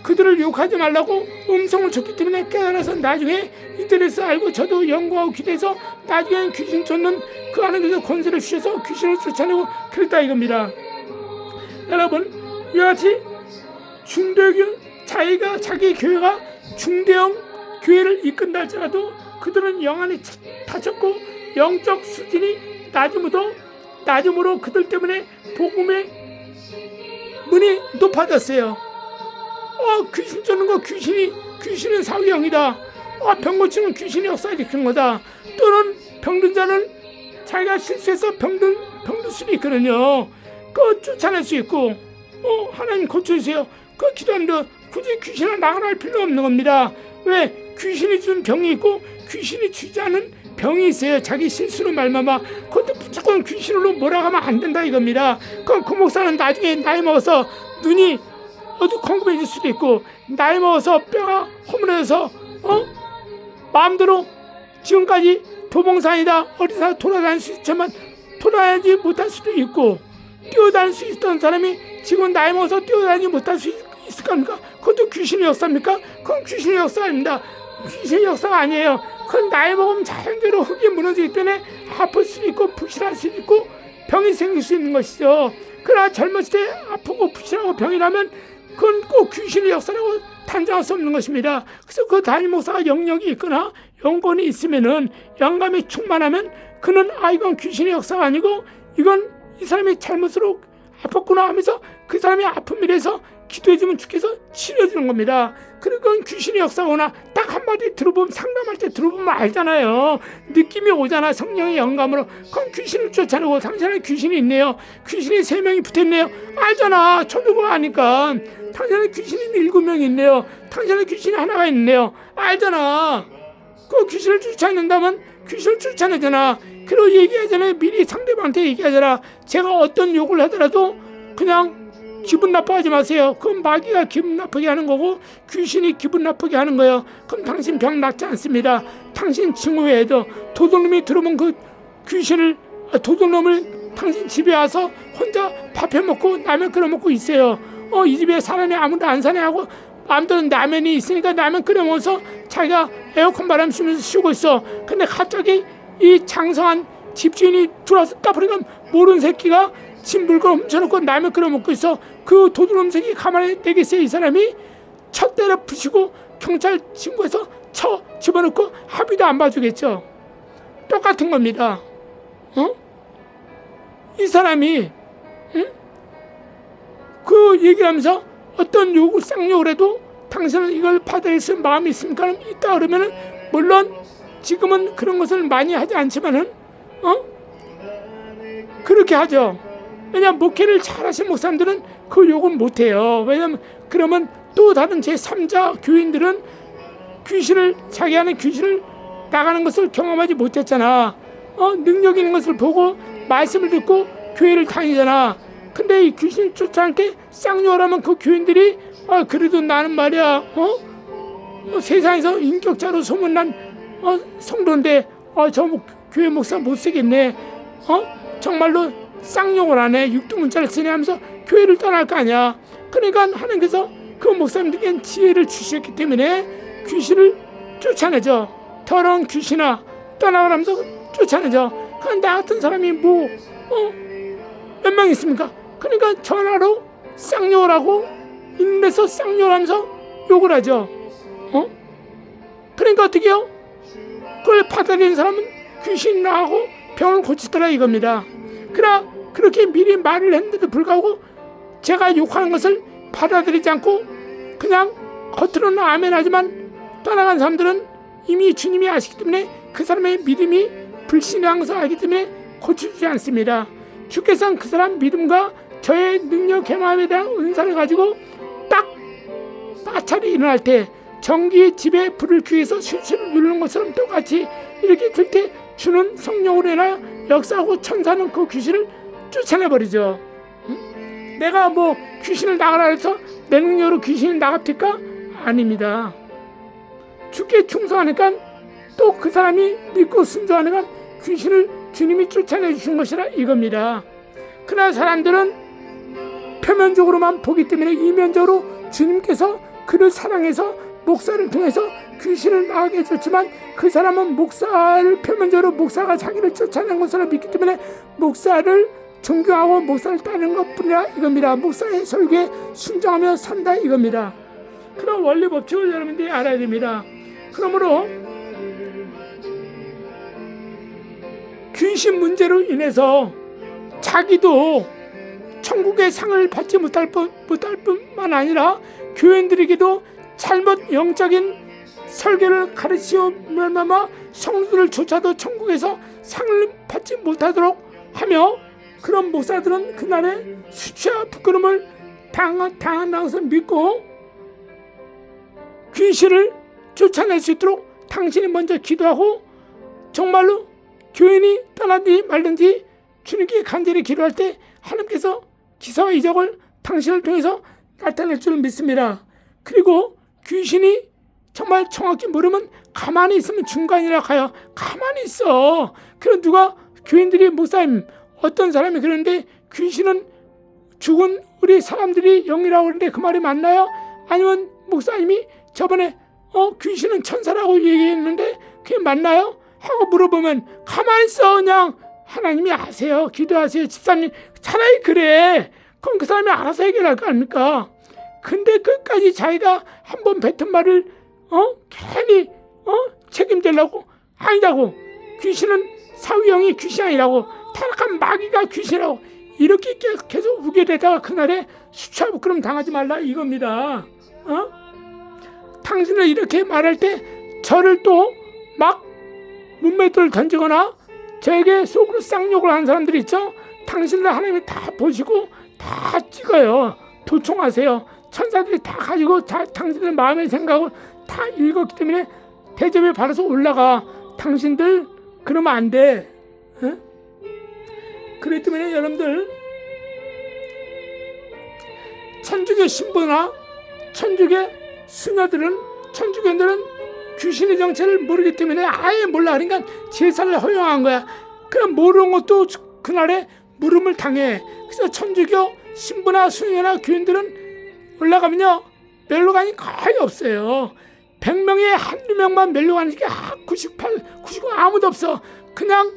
그들을 욕하지 말라고 음성을 줬기 때문에 깨달아서 나중에 인터넷에서 알고 저도 연구하고 기도해서 나중에 귀신 쫓는 그 하나님께서 권세를 주셔서 귀신을 쫓아내고 그랬다 이겁니다. 여러분 이와 같이 중대교 자기 교회가 중대형 교회를 이끈다 할지라도 그들은 영안이 다쳤고 영적 수준이 낮음으로 그들 때문에 복음의 문이 높아졌어요. 귀신 쫓는 거 귀신은 사회형이다. 병 고치는 귀신이 역사일으키는 거다. 또는 병든 자는 자기가 실수해서 병든 수도 있거든요. 그거 쫓아낼 수 있고 하나님 고쳐주세요. 그 기도하는데 굳이 귀신을 나가라 할 필요 없는 겁니다. 왜? 귀신이 준 병이 있고 귀신이 주지 않은 병이 있어요. 자기 실수로 말마마 그것도 무조건 귀신으로 몰아가면 안 된다 이겁니다. 그럼 그 목사는 나중에 나이 먹어서 눈이 어두컴컴해질 수도 있고 나이 먹어서 뼈가 허물어져서 마음대로 지금까지 도봉산이다 어디서 돌아다닐 수 있지만 돌아다니지 못할 수도 있고 뛰어다닐 수 있던 사람이 지금 나이 먹어서 뛰어다니지 못할 수 있을 겁니까? 그것도 귀신의 역사입니까? 그건 귀신의 역사 아닙니다. 귀신의 역사가 아니에요. 그건 나이 먹으면 자연적으로 흙이 무너지기 때문에 아플 수도 있고 부실할 수도 있고 병이 생길 수 있는 것이죠. 그러나 젊었을 때 아프고 부실하고 병이라면 그건 꼭 귀신의 역사라고 단정할 수 없는 것입니다. 그래서 그 담임 목사가 영역이 있거나 영권이 있으면은 영감이 충만하면 그는 이건 귀신의 역사가 아니고 이건 이 사람이 잘못으로 아팠구나 하면서 그 사람이 아픈 일에서 기도해주면 주께서 치료해주는 겁니다. 그리고 그건 귀신의 역사거나 딱 한마디 들어보면 상담할 때 들어보면 알잖아요. 느낌이 오잖아. 성령의 영감으로. 그건 귀신을 쫓아내고 당신은 귀신이 있네요. 귀신이 3명이 붙어있네요. 알잖아. 저도 그거 아니까. 당신은 귀신이 7명이 있네요. 당신은 귀신이 하나가 있네요. 알잖아. 그 귀신을 쫓아낸다면 귀신을 쫓아내잖아. 그리고 얘기하잖아요. 미리 상대방한테 얘기하잖아. 제가 어떤 욕을 하더라도 그냥 기분 나빠하지 마세요. 그건 마귀가 기분 나쁘게 하는 거고 귀신이 기분 나쁘게 하는 거예요. 그럼 당신 병 낫지 않습니다. 당신 징후에도 도둑놈이 들어오면 그 도둑놈을 당신 집에 와서 혼자 밥 해먹고 라면 끓여 먹고 있어요. 이 집에 사람이 아무도 안 사네 하고 마음대로 라면이 있으니까 라면 끓여 먹어서 자기가 에어컨 바람 쐬면서 쉬고 있어. 근데 갑자기 이 장성한 집주인이 들어와서 까불니까 모르는 새끼가 집 물건 훔쳐놓고 라면 끓여 먹고 있어. 그 도둑놈 새끼 가만히 내겠어요. 이 사람이 첫 때려 부시고 경찰 신고해서 집어넣고 합의도 안 봐주겠죠. 똑같은 겁니다. 이 사람이 그 얘기하면서 어떤 욕을 쌍욕을 해도 당신은 이걸 받아들일 수 있는 마음이 있습니까? 있다 그러면은 물론 지금은 그런 것을 많이 하지 않지만은 그렇게 하죠. 왜냐하면 목회를 잘하신 목사님들은 그 욕은 못해요. 왜냐하면 그러면 또 다른 제3자 교인들은 자기 안에 귀신을 나가는 것을 경험하지 못했잖아. 능력 있는 것을 보고 말씀을 듣고 교회를 다니잖아. 근데 이 귀신 쫓아낼 때 쌍욕을 하면 그 교인들이 그래도 나는 말이야 세상에서 인격자로 소문난 성도인데 저 교회 목사 못 쓰겠네. 정말로 쌍욕을 하네. 육두문자를 쓰네 하면서 교회를 떠날 거 아니야. 그러니까 하나님께서 그 목사님들에게 지혜를 주셨기 때문에 귀신을 쫓아내죠. 더러운 귀신아 떠나가라 하면서 쫓아내죠. 그럼 나 같은 사람이 몇 명 있습니까? 그러니까 전화로 쌍욕을 하고 있는 데서 쌍욕을 하면서 욕을 하죠. 그러니까 어떻게 해요? 그걸 받아들이는 사람은 귀신이 나가고 병을 고치더라 이겁니다. 그러나 그렇게 미리 말을 했는데도 불구하고 제가 욕하는 것을 받아들이지 않고 그냥 겉으로는 아멘 하지만 떠나간 사람들은 이미 주님이 아시기 때문에 그 사람의 믿음이 불신한 것을 알기 때문에 고쳐주지 않습니다. 주께서는 그 사람 믿음과 저의 능력 개마음에 대한 은사를 가지고 딱 마찰이 일어날 때 전기 집에 불을 켜서 스위치를 누르는 것처럼 똑같이 이렇게 들 때 주는 성령으로 인하여 역사하고 천사는 그 귀신을 쫓아내버리죠. 내가 귀신을 나가라 해서 내 능력으로 귀신이 나갑니까? 아닙니다. 주께 충성하니까 또 그 사람이 믿고 순종하니까 귀신을 주님이 쫓아내 주신 것이라 이겁니다. 그러나 사람들은 표면적으로만 보기 때문에 이면적으로 주님께서 그를 사랑해서 목사를 통해서 귀신을 나가게 해줬지만 그 사람은 목사를 표면적으로 목사가 자기를 쫓아낸 것으로 믿기 때문에 목사를 존경하고 목사를 따르는 것뿐이라 이겁니다. 목사의 설교에 순종하며 산다 이겁니다. 그런 원리 법칙을 여러분들이 알아야 됩니다. 그러므로 귀신 문제로 인해서 자기도 천국의 상을 받지 못할 뿐만 아니라 교인들에게도 잘못 영적인 설교를 가르치며 성도들을 조차도 천국에서 상을 받지 못하도록 하며 그런 목사들은 그날의 수치와 부끄러움을 당한다는 것을 믿고 귀신을 쫓아낼 수 있도록 당신이 먼저 기도하고 정말로 교인이 떠나든지 말든지 주님께 간절히 기도할 때 하나님께서 기사와 이적을 당신을 통해서 나타낼 줄 믿습니다. 그리고 귀신이 정말 정확히 모르면 가만히 있으면 중간이라 가요. 가만히 있어. 그럼 누가 교인들이 목사님 어떤 사람이 그러는데 귀신은 죽은 우리 사람들이 영이라고 그러는데 그 말이 맞나요? 아니면 목사님이 저번에 귀신은 천사라고 얘기했는데 그게 맞나요? 하고 물어보면 가만히 있어. 그냥 하나님이 아세요. 기도하세요. 집사님 차라리 그래. 그럼 그 사람이 알아서 해결할 거 아닙니까? 근데 끝까지 자기가 한번 뱉은 말을 괜히 책임지려고 아니라고. 귀신은 사위형이 귀신이 아니라고. 타락한 마귀가 귀신이라고. 이렇게 계속 우게 되다가 그날에 수치와 부끄러움 당하지 말라 이겁니다. 당신을 이렇게 말할 때 저를 또 막 문맷돌을 던지거나 저에게 속으로 쌍욕을 하는 사람들이 있죠. 당신들 하나님이 다 보시고 다 찍어요. 도청하세요. 천사들이 다 가지고 당신들 마음의 생각을 다 읽었기 때문에 대접에 받아서 올라가. 당신들 그러면 안 돼. 그렇기 때문에 여러분들 천주교 신부나 천주교 수녀들은 천주교인들은 귀신의 정체를 모르기 때문에 아예 몰라. 그러니까 제사를 허용한 거야. 그럼 모르는 것도 그날에 물음을 당해. 그래서 천주교 신부나 수녀나 교인들은 올라가면요 멜로간이 거의 없어요. 100명에 한두 명만 멜로간이 98, 99 아무도 없어. 그냥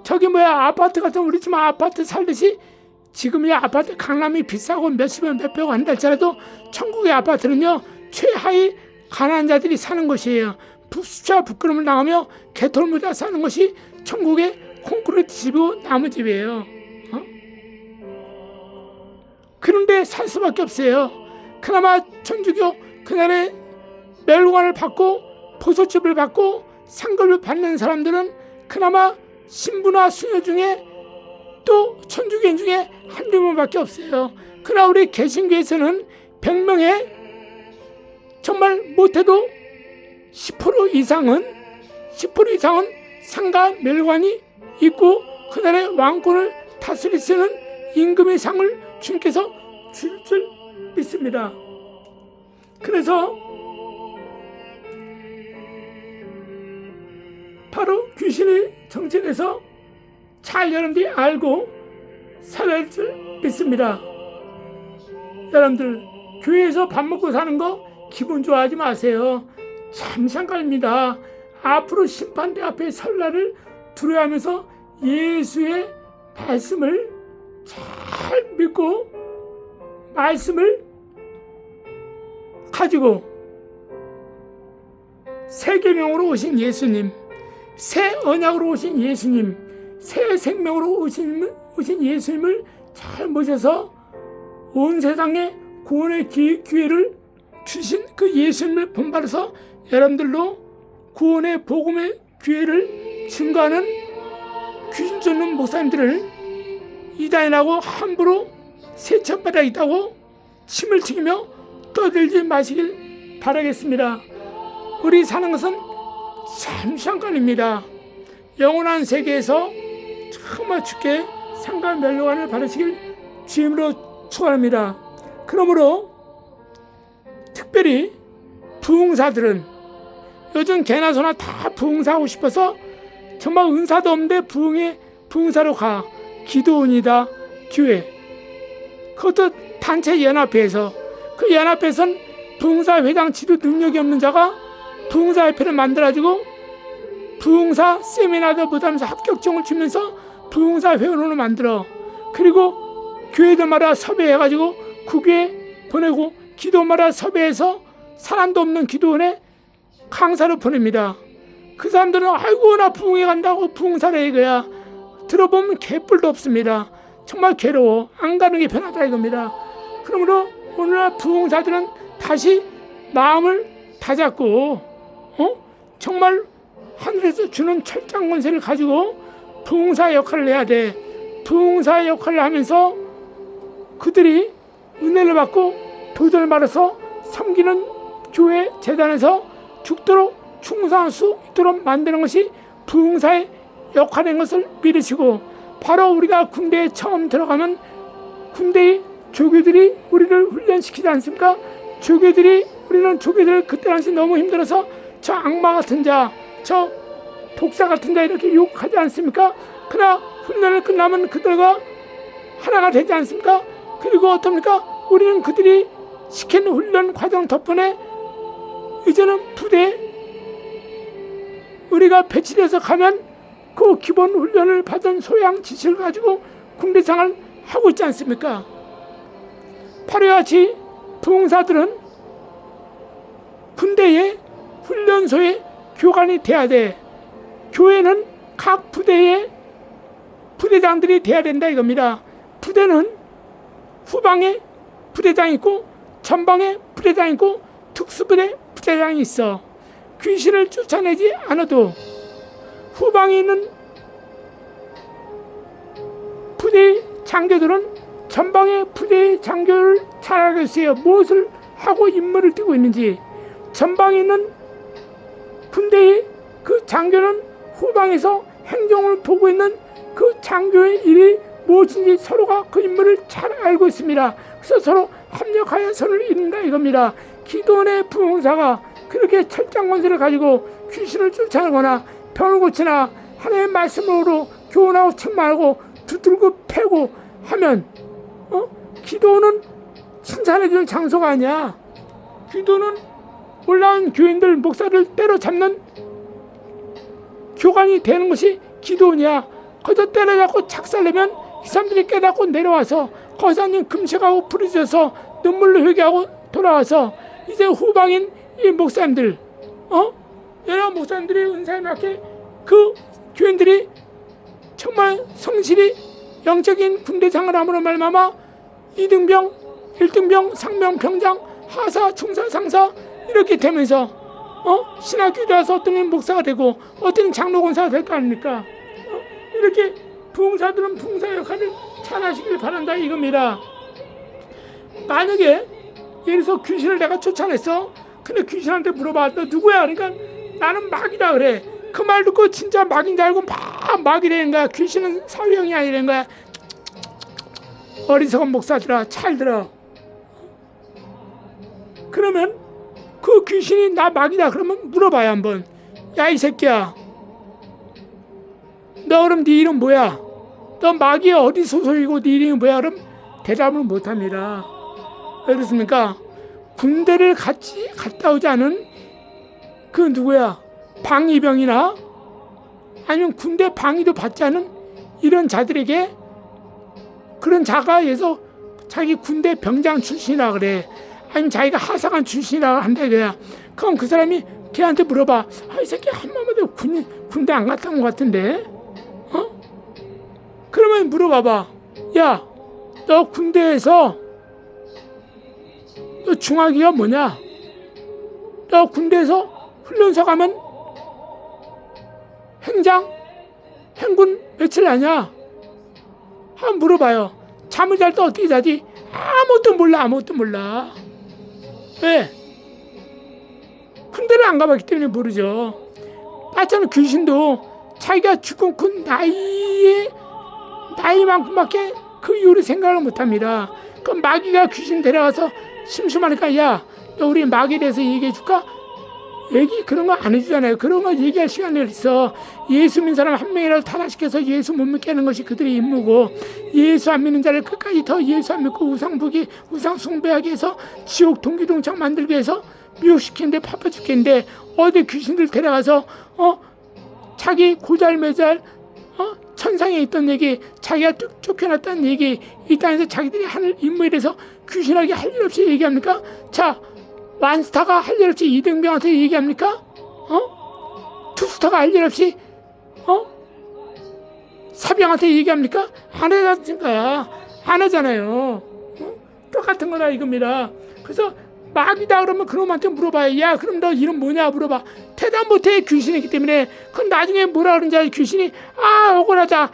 저기 아파트 같은 우리 집 아파트 살듯이 지금이 아파트 강남이 비싸고 몇십원 몇백억 한 달짜리도 천국의 아파트는요 최하위 가난한 자들이 사는 것이에요. 수치와 부끄러움을 당하며 개털무자 사는 것이 천국의 콘크리트 집이고 나무집이에요. 그런데 살 수밖에 없어요. 그나마 천주교 그날에 멜로간을 받고 보소집을 받고 상급을 받는 사람들은 그나마 신부나 수녀 중에 또 천주교인 중에 한두 명밖에 없어요. 그러나 우리 개신교에서는 100명에 정말 못해도 10% 이상은 상가 멜로간이 있고 그날의 왕권을 다스리시는 임금의 상을 주님께서 줄 줄 믿습니다. 그래서 바로 귀신의 정체에서 잘 여러분들이 알고 살아야 할 줄 믿습니다. 여러분들 교회에서 밥 먹고 사는 거 기분 좋아하지 마세요. 잠시간입니다. 앞으로 심판대 앞에 설 날을 두려워하면서 예수의 말씀을 잘 믿고 말씀을 가지고 새 계명으로 오신 예수님, 새 언약으로 오신 예수님, 새 생명으로 오신 예수님을 잘 모셔서 온 세상에 구원의 기회를 주신 그 예수님을 본받아서 여러분들로 구원의 복음의 기회를 증거하는 귀신 쫓는 목사님들을 이단이라고 함부로 세척받아 있다고 침을 튀기며 떠들지 마시길 바라겠습니다. 우리 사는 것은 잠시간입니다. 영원한 세계에서 정말 주께 상가 멸류관을 받으시길 주임으로 축원합니다. 그러므로 특별히 부흥사들은 요즘 개나 소나 다 부흥사하고 싶어서 정말 은사도 없는데 부흥사로 가. 기도원이다 교회, 그것도 단체 연합회에서 그 연합회에서는 부흥사 회장 지도 능력이 없는 자가 부흥사 협회를 만들어가지고 부흥사 세미나도 못하면서 합격증을 주면서 부흥사 회원으로 만들어. 그리고 교회들마다 섭외해가지고 국외에 보내고 기도마다 섭외해서 사람도 없는 기도원에 강사를 보냅니다. 그 사람들은 아이고 나 부흥회 간다고 부흥사래 이거야. 들어보면 개뿔도 없습니다. 정말 괴로워. 안 가는 게 편하다 이겁니다. 그러므로 오늘날 부흥사들은 다시 마음을 다잡고 정말 하늘에서 주는 철장 권세를 가지고 부흥사 역할을 해야 돼. 부흥사 역할을 하면서 그들이 은혜를 받고 도전을 받아서 섬기는 교회 재단에서 죽도록 충성할 수 있도록 만드는 것이 부흥사의 역할인 것을 믿으시고, 바로 우리가 군대에 처음 들어가면 군대의 조교들이 우리를 훈련시키지 않습니까? 우리는 조교들 그때 당시 너무 힘들어서 저 악마 같은 자, 저 독사 같은 자 이렇게 욕하지 않습니까? 그러나 훈련을 끝나면 그들과 하나가 되지 않습니까? 그리고 어떻습니까? 우리는 그들이 시킨 훈련 과정 덕분에 이제는 부대에 우리가 배치돼서 가면 그 기본 훈련을 받은 소양 지식을 가지고 군대생활을 하고 있지 않습니까? 바로 같이 부흥사들은 군대의 훈련소에 교관이 돼야 돼. 교회는 각 부대의 부대장들이 돼야 된다 이겁니다. 부대는 후방에 부대장이 있고 전방에 부대장이 있고 특수부대 부대장이 있어. 귀신을 쫓아내지 않아도 후방에 있는 부대의 장교들은 전방의 부대의 장교를 잘 알고 있어요. 무엇을 하고 임무를 띠고 있는지. 전방에 있는 군대의 그 장교는 후방에서 행정을 보고 있는 그 장교의 일이 무엇인지 서로가 그 임무를 잘 알고 있습니다. 그래서 서로 합력하여 선을 이룬다 이겁니다. 기도원의 부흥사가 그렇게 철장 권세를 가지고 귀신을 쫓아내거나 병을 고치나 하나님의 말씀으로 교훈하고 책망하고 두들고 패고 하면 기도는 칭찬해주는 장소가 아니야. 기도는 올라온 교인들 목사를 때려잡는 교관이 되는 것이 기도원이야. 거기서 때려잡고 착살내면 이 사람들이 깨닫고 내려와서 거기서 금식하고 부르짖어서 눈물로 회개하고 돌아와서 이제 후방인 이 목사님들 여러 목사님들이 은사에 맞게 그 교인들이 정말 성실히 영적인 군대생활을 함으로 말미암아 2등병, 1등병, 상병, 병장, 하사, 중사, 상사 이렇게 되면서 신학교에 와서 어떤 이 목사가 되고 어떤 장로 권사가 될 거 아닙니까? 이렇게 부흥사들은 부흥사 역할을 잘 하시길 바란다 이겁니다. 만약에 예를 들어서 귀신을 내가 쫓아냈어. 근데 귀신한테 물어봐. 너 누구야? 그러니까 나는 마귀다 그래. 그 말 듣고 진짜 막인 줄 알고 막 막이라는 거야. 귀신은 사위형이 아니라는 거야. 어리석은 목사들아, 잘 들어. 그러면 그 귀신이 나 막이다 그러면 물어봐요 한번. 야, 이 새끼야, 너 그럼 네 이름 뭐야? 너 마귀의 어디 소속이고 네 이름이 뭐야? 그럼 대답을 못합니다. 왜 그렇습니까? 군대를 갔다 오지 않은 그 누구야? 방위병이나 아니면 군대 방위도 받지 않은 이런 자들에게, 그런 자가에서 자기 군대 병장 출신이라 그래, 아니면 자기가 하사관 출신이라 한다 그래. 그럼 그 사람이 걔한테 물어봐. 이 새끼 한마디도 군대 안 갔다 온 것 같은데? 그러면 물어봐봐. 야, 너 군대에서 너 중화기가 뭐냐? 너 군대에서 훈련소 가면 행군 며칠 하냐? 한번 물어봐요. 잠을 잘 때 어떻게 자지? 아무것도 몰라. 왜? 군대를 안 가봤기 때문에 모르죠. 마찬가지로 귀신도 자기가 죽은 그 나이만큼밖에 그 이후로 생각을 못합니다. 그 마귀가 귀신 데려가서 심심하니까, 야, 너 우리 마귀에 대해서 얘기해 줄까? 얘기 그런 거 안 해주잖아요. 그런 거 얘기할 시간이 있어. 예수 믿는 사람 한 명이라도 타락시켜서 예수 못 믿게 하는 것이 그들의 임무고, 예수 안 믿는 자를 끝까지 더 예수 안 믿고 우상 숭배하게 해서 지옥 동기동창 만들게 해서 미혹시키는데 바빠 죽겠는데, 어디 귀신들 데려가서 자기 고잘매잘 천상에 있던 얘기, 자기가 쫓겨났다는 얘기, 이 땅에서 자기들이 하는 임무에 대해서 귀신하게 할 일 없이 얘기합니까? 자, 완스타가 할 일 없이 이등병한테 얘기합니까? 투스타가 할 일 없이 사병한테 얘기합니까? 안 하잖아요. 안 하잖아요. 똑같은 거다 이겁니다. 그래서 마귀다 그러면 그놈한테 물어봐요. 야, 그럼 너 이름 뭐냐 물어봐. 대답 못해. 귀신이기 때문에. 그럼 나중에 뭐라 그러는지 알아요? 귀신이 억울하다,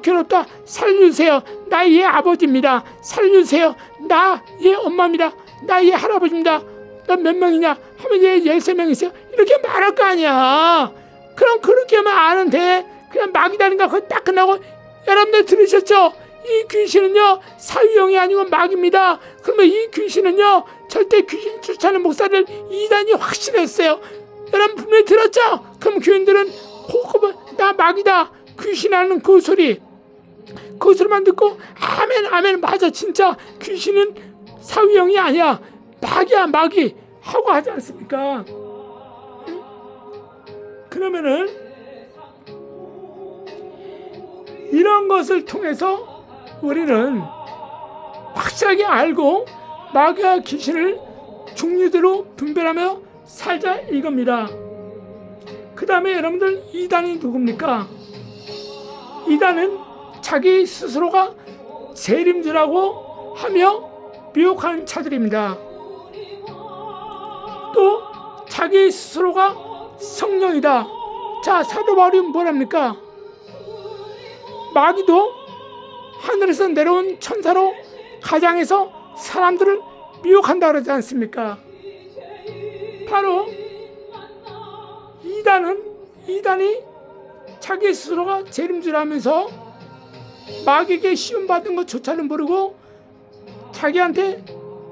괴롭다, 살려주세요, 나 얘 아버지입니다, 살려주세요, 나 얘 엄마입니다, 나 얘 할아버지입니다, 너 몇 명이냐 하면 얘 13명 있어요. 이렇게 말할 거 아니야. 그럼 그렇게만 아는데 그냥 마귀다니까 그거 딱 끝나고, 여러분들 들으셨죠? 이 귀신은요 사위형이 아니고 마귀입니다. 그러면 이 귀신은요 절대 귀신 쫓아내는 목사를 이단이 확신했어요. 여러분 분명히 들었죠? 그럼 교인들은 나 마귀다, 귀신하는 그 소리만 듣고 아멘 맞아, 진짜 귀신은 사위형이 아니야, 마귀야 마귀 하고 하지 않습니까? 그러면은 이런 것을 통해서 우리는 확실하게 알고 마귀와 귀신을 종류대로 분별하며 살자 이겁니다. 그 다음에 여러분들, 이단이 누굽니까? 이단은 자기 스스로가 재림주라고 하며 미혹하는 자들입니다. 또 자기 스스로가 성령이다. 자, 사도 바울이 뭐랍니까? 마귀도 하늘에서 내려온 천사로 가장해서 사람들을 미혹한다 그러지 않습니까? 바로 이단이 자기 스스로가 재림주라면서 마귀에게 시험받은 것조차를 모르고 자기한테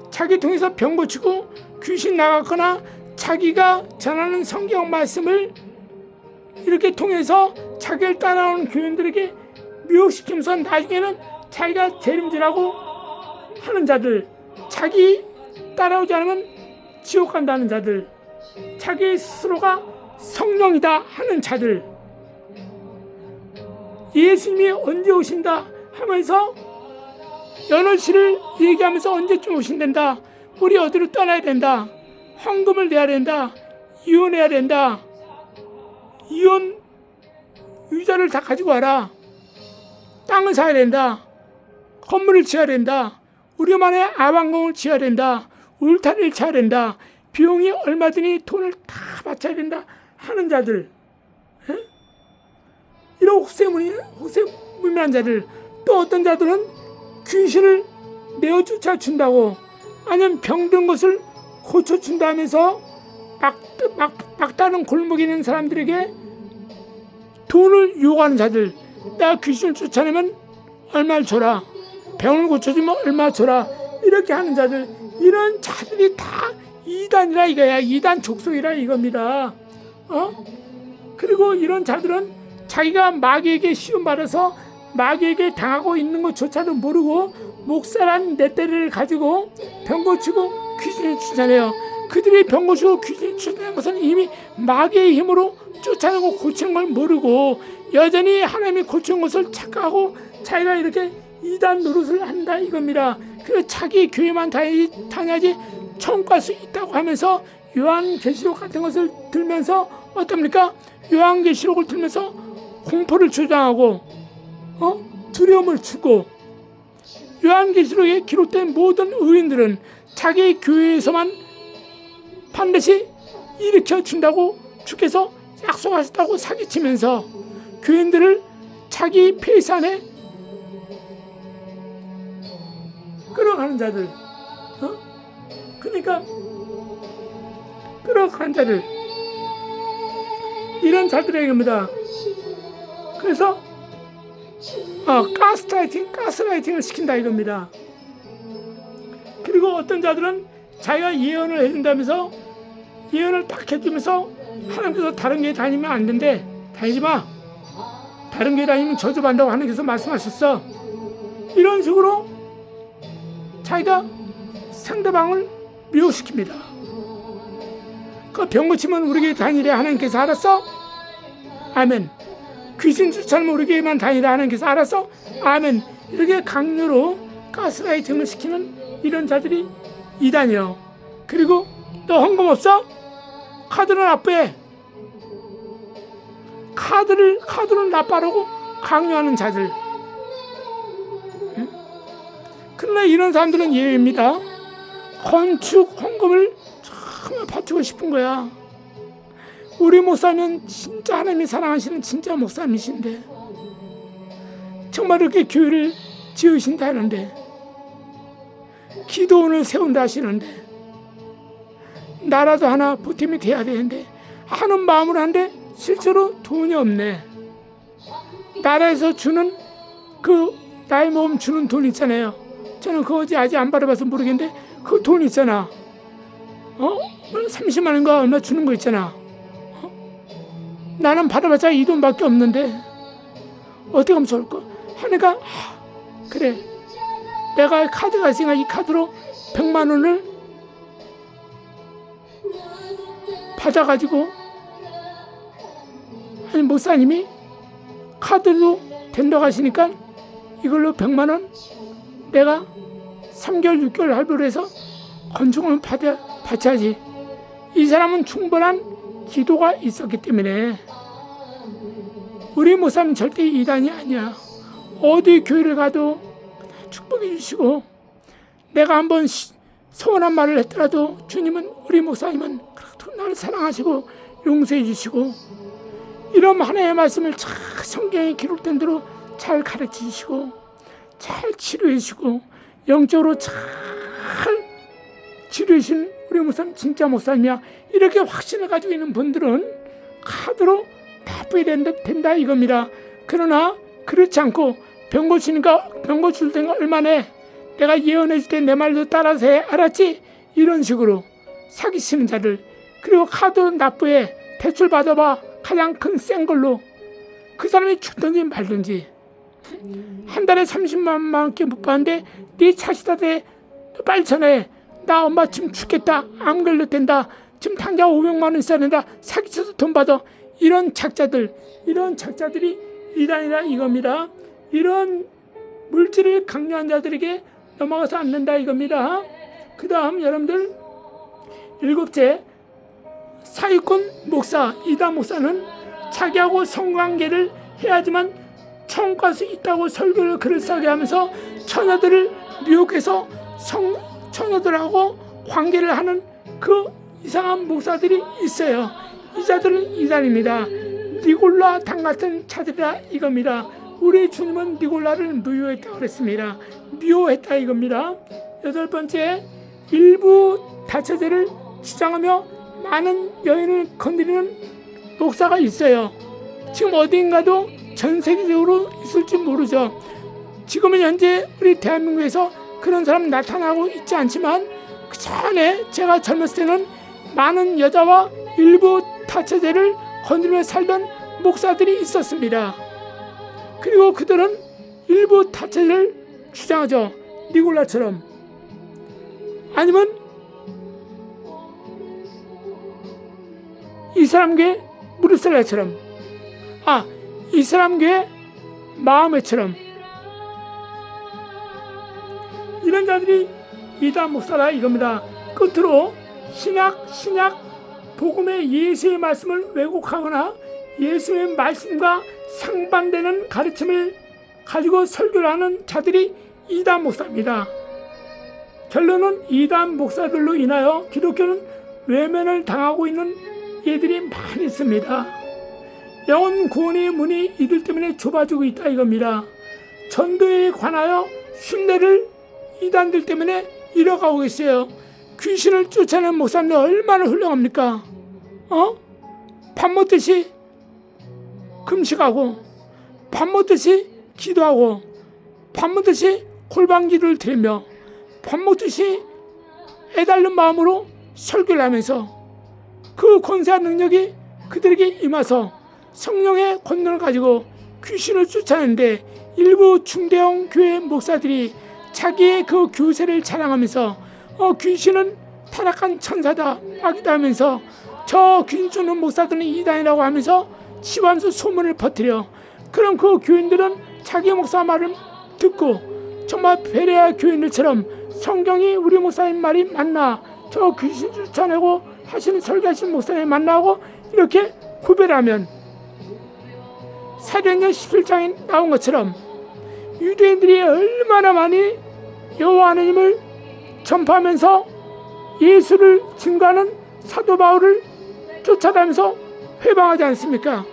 자기 통해서 병 고치고 귀신 나갔거나 자기가 전하는 성경 말씀을 이렇게 통해서 자기를 따라오는 교인들에게 미혹시키면서 나중에는 자기가 재림주라고 하는 자들, 자기 따라오지 않으면 지옥 간다는 자들, 자기 스스로가 성령이다 하는 자들, 예수님이 언제 오신다 하면서 연월시를 얘기하면서 언제쯤 오신단다, 우리 어디로 떠나야 된다, 헌금을 내야 된다, 이혼해야 된다, 이혼 유자를 다 가지고 와라, 땅을 사야 된다, 건물을 지어야 된다, 우리만의 아방궁을 지어야 된다, 울타리를 쳐야 된다, 비용이 얼마 드니 돈을 다 바쳐야 된다 하는 자들, 이런 혹세무민한 자들, 또 어떤 자들은 귀신을 내어 쫓아준다고, 아니면 병든 것을 고쳐준다면서 막다른 골목에 있는 사람들에게 돈을 요구하는 자들, 나 귀신을 쫓아내면 얼마를 줘라, 병을 고쳐주면 얼마 줘라, 이렇게 하는 자들, 이런 자들이 다 이단이라 이거야. 이단 족속이라 이겁니다. 그리고 이런 자들은 자기가 마귀에게 시험받아서 마귀에게 당하고 있는 것조차도 모르고 목사란 넷대를 가지고 병 고치고 귀신을 쫓아내요. 그들이 병 고치고 귀신을 쫓아내는 것은 이미 마귀의 힘으로 쫓아내고 고치는 걸 모르고 여전히 하나님이 고치는 것을 착각하고 자기가 이렇게 이단 노릇을 한다 이겁니다. 그래서 자기 교회만 다녀야지 천국 갈 수 있다고 하면서 요한계시록 같은 것을 들면서 어떻습니까? 요한계시록을 들면서 공포를 조장하고 두려움을 주고, 요한계시록에 기록된 모든 의인들은 자기 교회에서만 반드시 일으켜 준다고 주께서 약속하셨다고 사기치면서 교인들을 자기 페이스 안에 끌어가는 자들, 그러니까 끌어가는 자들, 이런 자들에게입니다. 그래서 가스라이팅을 시킨다 이겁니다. 그리고 어떤 자들은 자기가 예언을 해준다면서 예언을 딱 해주면서 하나님께서 다른 교회 다니면 안 된대, 다니지 마, 다른 교회 다니면 저주받는다고 하나님께서 말씀하셨어, 이런 식으로 자기가 상대방을 미혹시킵니다. 그 병 고치면 우리 교회 다니래 하나님께서 알았어? 아멘. 귀신 쫓아내면 우리 교회만 다니라 하나님께서 알았어? 아멘. 이렇게 강요로 가스라이팅을 시키는 이런 자들이 이단이요. 그리고 너 헌금 없어? 카드는 납부해. 카드는 납부하라고 강요하는 자들. 그러나 이런 사람들은 예외입니다. 건축 헌금을 정말 바치고 싶은 거야. 우리 목사는 진짜 하나님이 사랑하시는 진짜 목사님이신데, 정말 이렇게 교회를 지으신다 하는데, 기도원을 세운다 하시는데, 나라도 하나 보탬이 돼야 되는데 하는 마음으로 하는데 실제로 돈이 없네. 나라에서 주는 그 나이 먹으면 주는 돈 있잖아요. 저는 그거 아직 안 받아봐서 모르겠는데 그 돈 있잖아. 30만 원인가 얼마 주는 거 있잖아. 나는 받아봤자 이 돈밖에 없는데 어떻게 하면 좋을까 하니까, 그래, 내가 카드가 있으니까 이 카드로 100만 원을 받아가지고, 아니 목사님이 카드로 된다고 하시니까 이걸로 100만 원 내가 3개월 6개월 할부로 해서 건축을 받아야지. 이 사람은 충분한 기도가 있었기 때문에. 우리 목사님 절대 이단이 아니야. 어디 교회를 가도 축복해 주시고, 내가 한번 서운한 말을 했더라도 주님은, 우리 목사님은 나를 사랑하시고 용서해 주시고, 이런 하나님의 말씀을 잘 성경에 기록된 대로 잘 가르쳐 주시고 잘 치료해 주시고 영적으로 잘 치료해 주신 우리 목사님 진짜 목사님이야. 이렇게 확신을 가지고 있는 분들은 카드로 납부해야 된다 이겁니다. 그러나 그렇지 않고 병 고치니까 병 고칠 때가 얼마네, 내가 예언해 줄 때 내 말도 따라서 해, 알았지? 이런 식으로 사기치는 자들. 그리고 카드로 납부해, 대출 받아봐, 가장 큰 센 걸로. 그 사람이 죽든지 말든지. 한 달에 30만 원밖에 못 받는데 네 차 시다 대, 빨리 전화해, 나 엄마 지금 죽겠다, 암 걸렸댄다, 지금 당장 500만 원 있어야 된다, 사기쳐서 돈 받아. 이런 작자들이 이단이라 이겁니다. 이런 물질을 강요한 자들에게 넘어가서 앉는다 이겁니다. 그 다음 여러분들, 일곱째, 사기꾼 목사, 이단 목사는 자기하고 성관계를 해야지만 천국 갈 수 있다고 설교를 그럴싸하게 하면서 처녀들을 미혹해서 처녀들하고 관계를 하는 그 이상한 목사들이 있어요. 이 자들은 이단입니다. 니골라 당 같은 자들이라 이겁니다. 우리 주님은 니골라를 무효했다고 그랬습니다. 미워했다 이겁니다. 여덟 번째, 일부 다처제를 주장하며 많은 여인을 건드리는 목사가 있어요. 지금 어딘가도 전 세계적으로 있을지 모르죠. 지금은 현재 우리 대한민국에서 그런 사람 나타나고 있지 않지만 그 전에 제가 젊었을 때는 많은 여자와 일부 다처제를 건드리며 살던 목사들이 있었습니다. 그리고 그들은 일부 다처제를 주장하죠. 니골라처럼. 아니면 이슬람교의 무르셀라처럼, 이슬람교의 마음에처럼 이런 자들이 이단 목사라 이겁니다. 끝으로 신약 복음의 예수의 말씀을 왜곡하거나 예수의 말씀과 상반되는 가르침을 가지고 설교를 하는 자들이 이단 목사입니다. 결론은 이단 목사들로 인하여 기독교는 외면을 당하고 있는 이들이 많이 있습니다. 영혼 구원의 문이 이들 때문에 좁아지고 있다 이겁니다. 전도에 관하여 순례를 이단들 때문에 잃어가고 계세요. 귀신을 쫓아내는 목사님들 얼마나 훌륭합니까? 밥 먹듯이 금식하고, 밥 먹듯이 기도하고, 밥 먹듯이 골방기도를 드리며, 밥 먹듯이 애달는 마음으로 설교를 하면서 그 권세와 능력이 그들에게 임해서 성령의 권능을 가지고 귀신을 쫓아내는데, 일부 중대형 교회 목사들이 자기의 그 교세를 자랑하면서 귀신은 타락한 천사다 마귀다 하면서 저 귀신 쫓는 목사들은 이단이라고 하면서 시완수 소문을 퍼뜨려. 그럼 그 교인들은 자기 목사 말을 듣고 정말 베레아 교인들처럼 성경이 우리 목사님 말이 맞나, 저 귀신 쫓아내고 하시는 설교하시는 목사님 만나고 이렇게 구별하면 사도행전 17장에 나온 것처럼 유대인들이 얼마나 많이 여호와 하나님을 전파하면서 예수를 증거하는 사도 바울을 쫓아다니면서 회방하지 않습니까?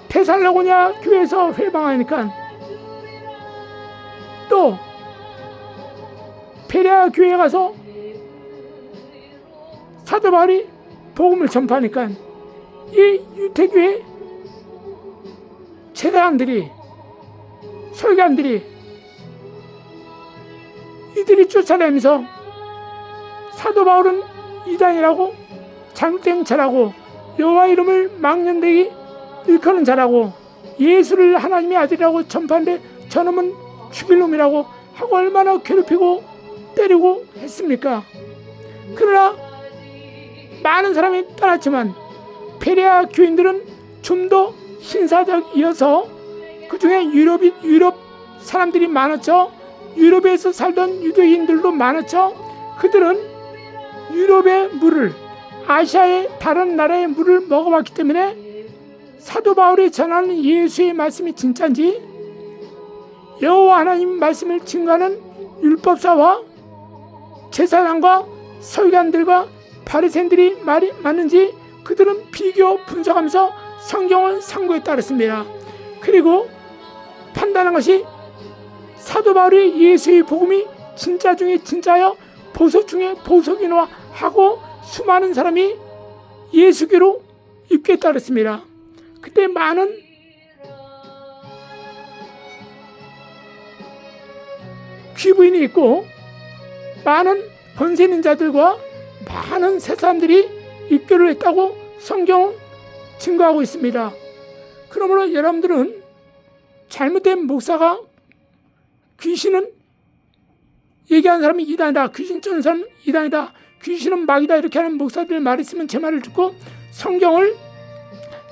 데살로니가 교회에서 회방하니까 또 베레아 교회에 가서 사도 바울이 복음을 전파하니까 이 유태교회 제사장들이, 설교관들이 이들이 쫓아다니면서 사도 바울은 이단이라고, 잘못된 자라고, 여호와 이름을 망령되게 일컫는 자라고, 예수를 하나님의 아들이라고 전파하는데 저놈은 죽일 놈이라고 하고 얼마나 괴롭히고 때리고 했습니까? 그러나 많은 사람이 떠났지만 베레아 교인들은 좀 더 신사적이어서 그 중에 유럽 사람들이 많았죠. 유럽에서 살던 유대인들도 많았죠. 그들은 유럽의 물을, 아시아의 다른 나라의 물을 먹어봤기 때문에 사도 바울이 전하는 예수의 말씀이 진짜인지, 여호와 하나님 말씀을 증거하는 율법사와 제사장과 서기관들과 바리새인들이 말이 맞는지 그들은 비교 분석하면서 성경을 상고에 따랐습니다. 그리고 판단한 것이 사도 바울이 예수의 복음이 진짜 중에 진짜여 보석 중에 보석이노 하고 수많은 사람이 예수교로 입게 따랐습니다. 그때 많은 귀부인이 있고 많은 권세 있는 자들과 많은 새 사람들이 입교를 했다고 성경은 증거하고 있습니다. 그러므로 여러분들은 잘못된 목사가 귀신은 얘기하는 사람이 이단이다, 귀신 쫓는 사람은 이단이다, 귀신은 마귀다 이렇게 하는 목사들 말 있으면 제 말을 듣고 성경을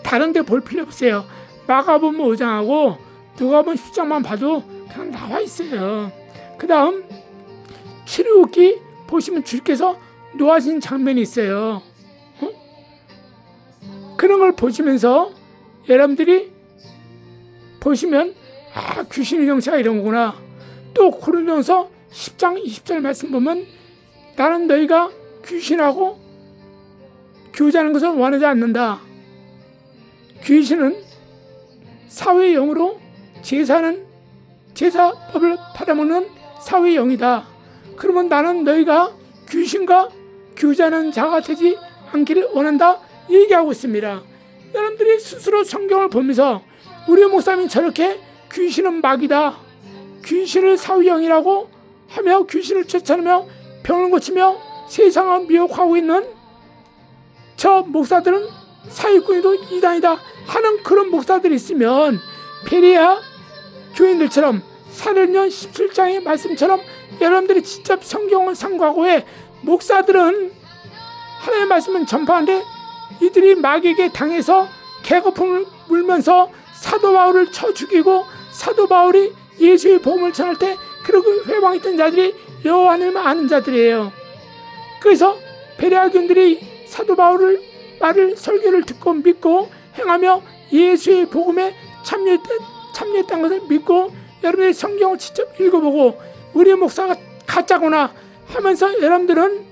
다른 데 볼 필요 없어요. 마가복음 5장하고 누가복음 10장만 봐도 그냥 나와 있어요. 그 다음 출애굽기 보시면 주께서 노하신 장면이 있어요. 그런 걸 보시면서 여러분들이 보시면 귀신의 정체가 이런 거구나. 또 고린도전서 10장 20절 말씀 보면 나는 너희가 귀신하고 교제하는 것을 원하지 않는다. 귀신은 사회의 영으로 제사법을 받아먹는 사회의 영이다. 그러면 나는 너희가 귀신과 교제하는 자가 되지 않기를 원한다 얘기하고 있습니다. 여러분들이 스스로 성경을 보면서 우리 목사님이 저렇게 귀신은 마귀다, 귀신을 사후형이라고 하며 귀신을 쫓아내며 병을 고치며 세상을 미혹하고 있는 저 목사들은 사기꾼이도 이단이다 하는 그런 목사들이 있으면 베레아 교인들처럼 사도행전 17장의 말씀처럼 여러분들이 직접 성경을 상고하고 해. 목사들은 하나님의 말씀은 전파하는데 이들이 마귀에게 당해서 개거품을 물면서 사도 바울을 쳐 죽이고 사도 바울이 예수의 복음을 전할 때 그러고 회방했던 자들이 여호와 하나님을 아는 자들이에요. 그래서 베레아 교인들이 사도 바울을 말을 설교를 듣고 믿고 행하며 예수의 복음에 참여했다는 것을 믿고 여러분들이 성경을 직접 읽어보고 우리 목사가 가짜구나 하면서 여러분들은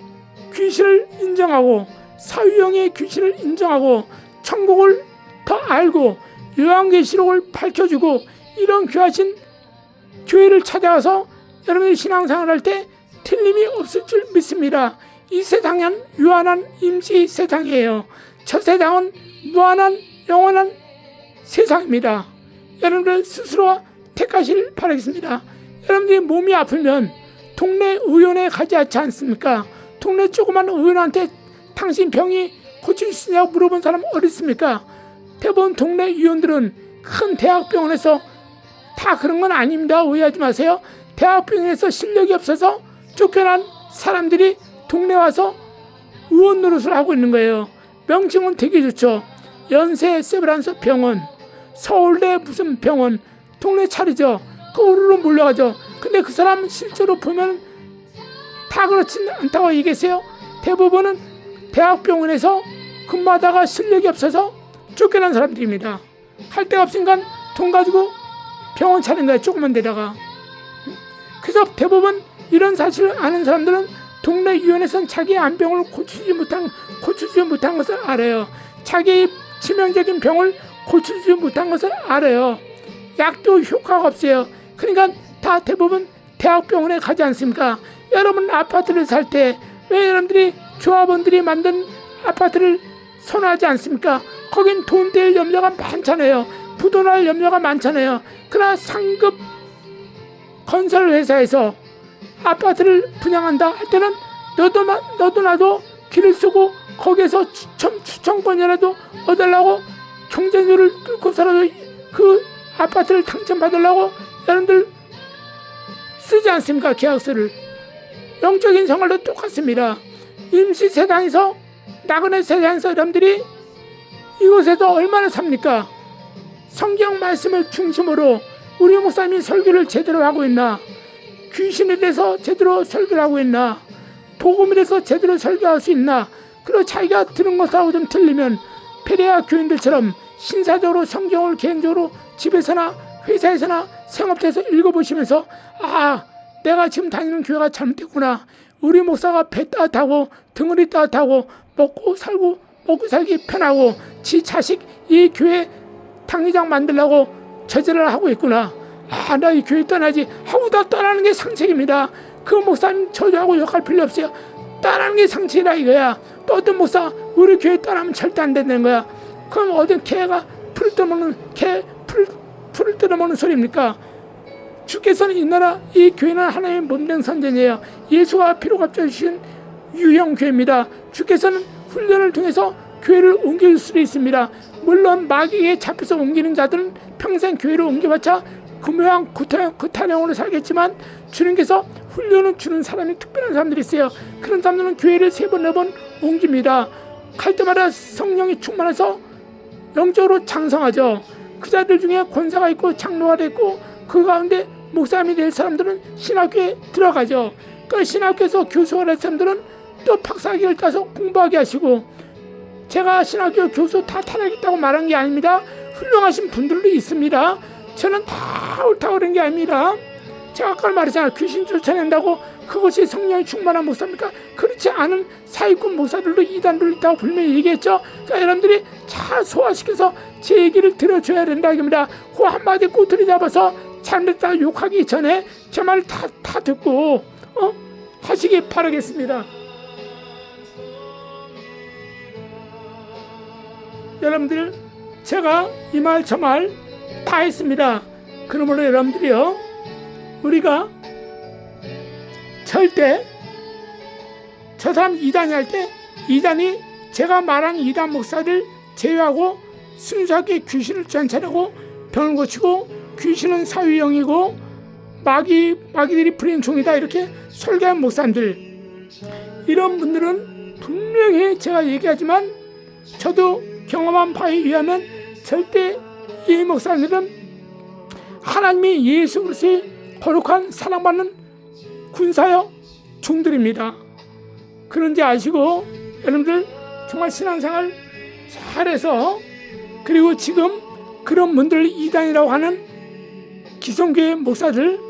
귀신을 인정하고 사후형의 귀신을 인정하고 천국을 더 알고 요한계시록을 밝혀주고 이런 귀하신 교회를 찾아가서 여러분이 신앙생활을 할 때 틀림이 없을 줄 믿습니다. 이 세상은 유한한 임시 세상이에요. 저 세상은 무한한 영원한 세상입니다. 여러분들 스스로 택하시길 바라겠습니다. 여러분들이 몸이 아프면 동네 의원에 가지 않습니까? 동네 조그만 의원한테 당신 병이 고칠 수 있냐고 물어본 사람 어디 있습니까? 대부분 동네 의원들은 큰 대학병원에서 다 그런 건 아닙니다. 오해하지 마세요. 대학병원에서 실력이 없어서 쫓겨난 사람들이 동네 와서 의원 노릇을 하고 있는 거예요. 명칭은 되게 좋죠. 연세 세브란스 병원, 서울대 무슨 병원, 동네 차리죠. 그 우르르 몰려가죠. 근데 그 사람 실제로 보면 다 그렇진 않다고 얘기했어요. 대부분은 대학병원에서 근무하다가 실력이 없어서 쫓겨난 사람들입니다. 할 데가 없으니까 돈 가지고 병원 차린 거예요. 조그만 데다가. 그래서 대부분 이런 사실을 아는 사람들은 동네 의원에서는 자기의 안병을 고치지 못한 것을 알아요. 자기의 치명적인 병을 고치지 못한 것을 알아요. 약도 효과가 없어요. 그러니까 다 대부분 대학병원에 가지 않습니까? 여러분 아파트를 살 때 왜 여러분들이 조합원들이 만든 아파트를 선호하지 않습니까? 거긴 돈 될 염려가 많잖아요. 부도날 염려가 많잖아요. 그러나 상급 건설회사에서 아파트를 분양한다 할 때는 너도 나도 길을 쓰고 거기에서 추천권이라도 얻으려고 경쟁률을 뚫고서라도 그 아파트를 당첨받으려고 여러분들 쓰지 않습니까? 계약서를. 영적인 생활도 똑같습니다. 임시 세상에서 나그네 세상에서 여러분들이 이곳에서 얼마나 삽니까? 성경 말씀을 중심으로 우리 목사님이 설교를 제대로 하고 있나? 귀신에 대해서 제대로 설교를 하고 있나? 복음에 대해서 제대로 설교할 수 있나? 그리고 자기가 들은 것하고 좀 틀리면 베레아 교인들처럼 신사적으로 성경을 개인적으로 집에서나 회사에서나 생업체에서 읽어보시면서 내가 지금 다니는 교회가 잘못됐구나. 우리 목사가 배 따뜻하고 덩어리 따뜻하고 먹고 살기 편하고 지 자식 이 교회 당리장 만들려고 저지를 하고 있구나. 나 이 교회 떠나지 하고 다 떠나는 게 상책입니다. 그 목사님 저주하고 욕할 필요 없어요. 떠나는 게 상책이라 이거야. 또 어떤 목사 우리 교회 떠나면 절대 안 된다는 거야. 그럼 어떤 개가 풀을 뜯어먹는 소리입니까? 주께서는 이 나라 이 교회는 하나님의 몸된 선전이에요. 예수가 피로 값주신 유형 교회입니다. 주께서는 훈련을 통해서 교회를 옮길 수도 있습니다. 물론 마귀에 잡혀서 옮기는 자들은 평생 교회를 옮겨봤자 그 모양 그 탄형으로 살겠지만 주님께서 훈련을 주는 사람이 특별한 사람들이 있어요. 그런 사람들은 교회를 3번 4번 옮깁니다. 갈 때마다 성령이 충만해서 영적으로 장성하죠. 그 자들 중에 권사가 있고 장로가 있고 그 가운데 목사님이 될 사람들은 신학교에 들어가죠. 그 신학교에서 교수가 될 사람들은 또 박사학위를 따서 공부하게 하시고, 제가 신학교 교수 다 타락했다고 말한 게 아닙니다. 훌륭하신 분들도 있습니다. 저는 다 옳다고 그런 게 아닙니다. 제가 아까 말했잖아요. 귀신 쫓아낸다고 그것이 성령이 충만한 목사입니까? 그렇지 않은 사기꾼 목사들도 이단들도 있다고 분명히 얘기했죠. 그러니까 여러분들이 잘 소화시켜서 제 얘기를 들어줘야 된다 이겁니다. 그 한마디 꼬투리 잡아서 잘못했다 욕하기 전에 제 말 다 듣고 하시기 바라겠습니다. 여러분들 제가 이 말 저 말 다 했습니다. 그러므로 여러분들이요, 우리가 절대 저 사람 이단이 할 때 이단이 제가 말한 이단 목사를 제외하고 순수하게 귀신을 쫓아내고 병을 고치고 귀신은 사위형이고 마귀들이 부린 종이다 이렇게 설교한 목사님들, 이런 분들은 분명히 제가 얘기하지만 저도 경험한 바에 의하면 절대 이 목사님들은 하나님이 예수 그리스도의 거룩한 사랑받는 군사여 종들입니다. 그런지 아시고 여러분들 정말 신앙생활 잘해서, 그리고 지금 그런 분들 이단이라고 하는 기성교회 목사들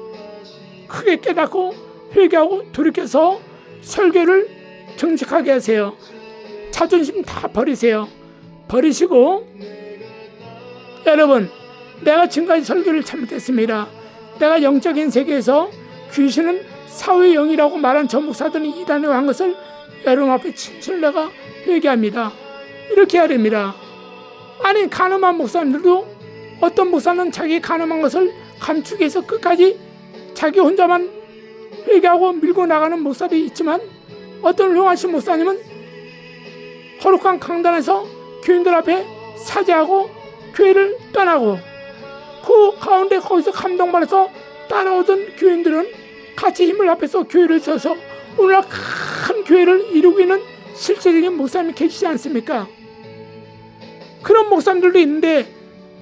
크게 깨닫고 회개하고 돌이켜서 설교를 정직하게 하세요. 자존심 다 버리세요. 버리시고, 여러분, 내가 지금까지 설교를 잘못했습니다. 내가 영적인 세계에서 귀신은 사회의 영이라고 말한 저 목사들은 이단이라고 한 것을 여러분 앞에 진실로 내가 회개합니다. 이렇게 해야 됩니다. 아니, 간음한 목사님들도 어떤 목사는 자기 간음한 것을 감추기 위해서 끝까지 자기 혼자만 회개하고 밀고 나가는 목사들이 있지만, 어떤 훌륭하신 목사님은 거룩한 강단에서 교인들 앞에 사죄하고 교회를 떠나고, 그 가운데 거기서 감동받아서 따라오던 교인들은 같이 힘을 합해서 교회를 세워서 오늘날 큰 교회를 이루고 있는 실제적인 목사님이 계시지 않습니까? 그런 목사님들도 있는데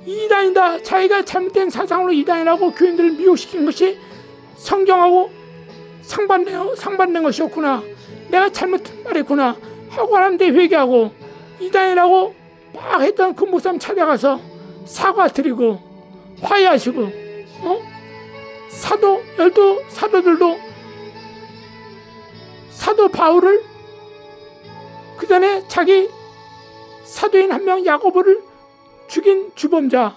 이단이다, 자기가 잘못된 사상으로 이단이라고 교인들을 미혹시킨 것이 성경하고 상반된 것이었구나, 내가 잘못 말했구나 하고 하는데 회개하고, 이단이라고 막 했던 그 목사님 찾아가서 사과드리고 화해하시고, 열두 사도들도 사도 바울을 그 전에 자기 사도인 한 명 야고보를 죽인 주범자,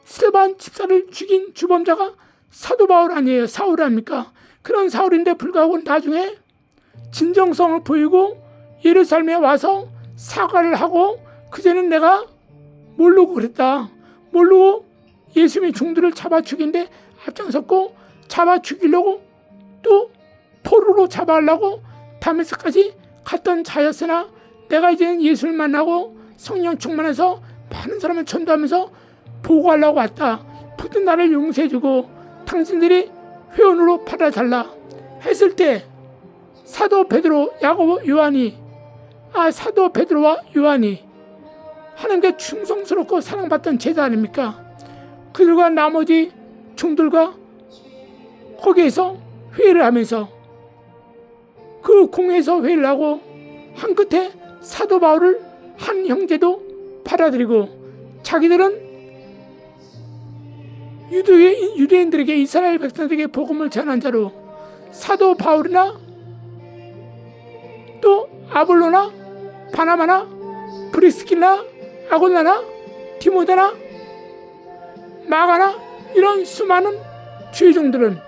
스데반 집사를 죽인 주범자가 사도 바울 아니에요? 사울 아닙니까? 그런 사울인데 불구하고 나중에 진정성을 보이고 예루살렘에 와서 사과를 하고, 그전엔 내가 모르고 그랬다, 모르고 예수님의 종들을 잡아 죽인데 앞장섰고, 잡아 죽이려고 또 포로로 잡아가려고 다메섹까지 갔던 자였으나 내가 이제는 예수를 만나고 성령 충만해서 많은 사람을 전도하면서 보고하려고 왔다. 부디 나를 용서해주고 당신들이 회원으로 받아달라 했을 때, 사도 베드로, 야고보, 요한이, 사도 베드로와 요한이 하나님께 충성스럽고 사랑받던 제자 아닙니까? 그들과 나머지 종들과 거기에서 회의를 하면서 그 공회에서 회의를 하고, 한 끝에 사도 바울을 한 형제도 받아들이고, 자기들은 유대인들에게, 이스라엘 백성들에게 복음을 전한 자로 사도 바울이나 또 아볼로나 바나바나 브리스길라 아골라나 디모데나 마가나 이런 수많은 주의 종들은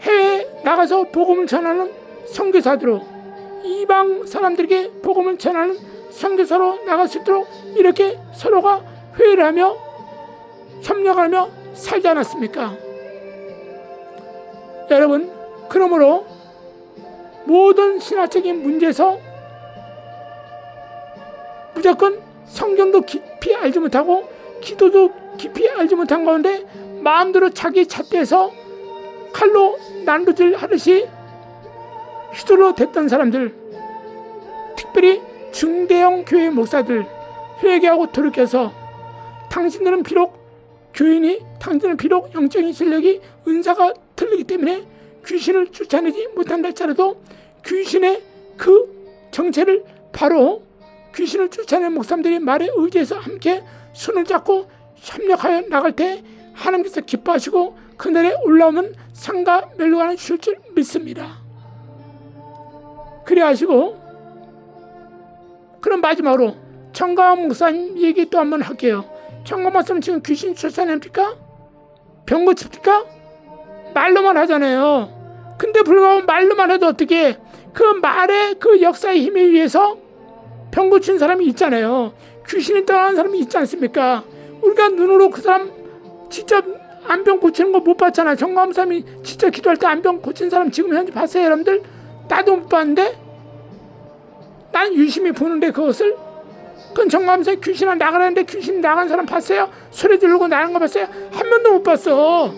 해외에 나가서 복음을 전하는 선교사들로, 이방 사람들에게 복음을 전하는 선교사로 나갈 수 있도록 이렇게 서로가 회의를 하며 협력하며 살지 않았습니까? 여러분, 그러므로 모든 신화적인 문제에서 무조건 성경도 깊이 알지 못하고 기도도 깊이 알지 못한 가운데 마음대로 자기 잣대에서 칼로 난도질 하듯이 휘둘러 댔던 사람들, 특별히 중대형 교회 목사들, 회개하고 돌이켜서 당신들은 비록 교인이, 당신들은 비록 영적인 실력이, 은사가 틀리기 때문에 귀신을 쫓아내지 못한다 할지라도 귀신의 그 정체를 바로 귀신을 쫓아낸 목사님들이 말에 의지해서 함께 손을 잡고 협력하여 나갈 때 하나님께서 기뻐하시고 그날에 올라오면 상가 멸류관을 주실 줄 믿습니다. 그래 하시고, 그럼 마지막으로 정광훈 목사님 얘기 또 한번 할게요. 정광훈 목사님 지금 귀신 쫓아냅니까? 병 고칩니까? 말로만 하잖아요. 근데 불구하고 말로만 해도 어떻게 그 말의 그 역사의 힘에 의해서 병 고친 사람이 있잖아요. 귀신이 떠나는 사람이 있지 않습니까? 우리가 눈으로 그 사람 직접 안병 고치는 거 못 봤잖아요. 정감사님이 진짜 기도할 때 안병 고친 사람 지금 현재 봤어요, 여러분들? 나도 못 봤는데 난 유심히 보는데 그것을 그건 정감사에 귀신아 나가라는데 귀신 나간 사람 봤어요? 소리 지르고 나간 거 봤어요? 한 명도 못 봤어.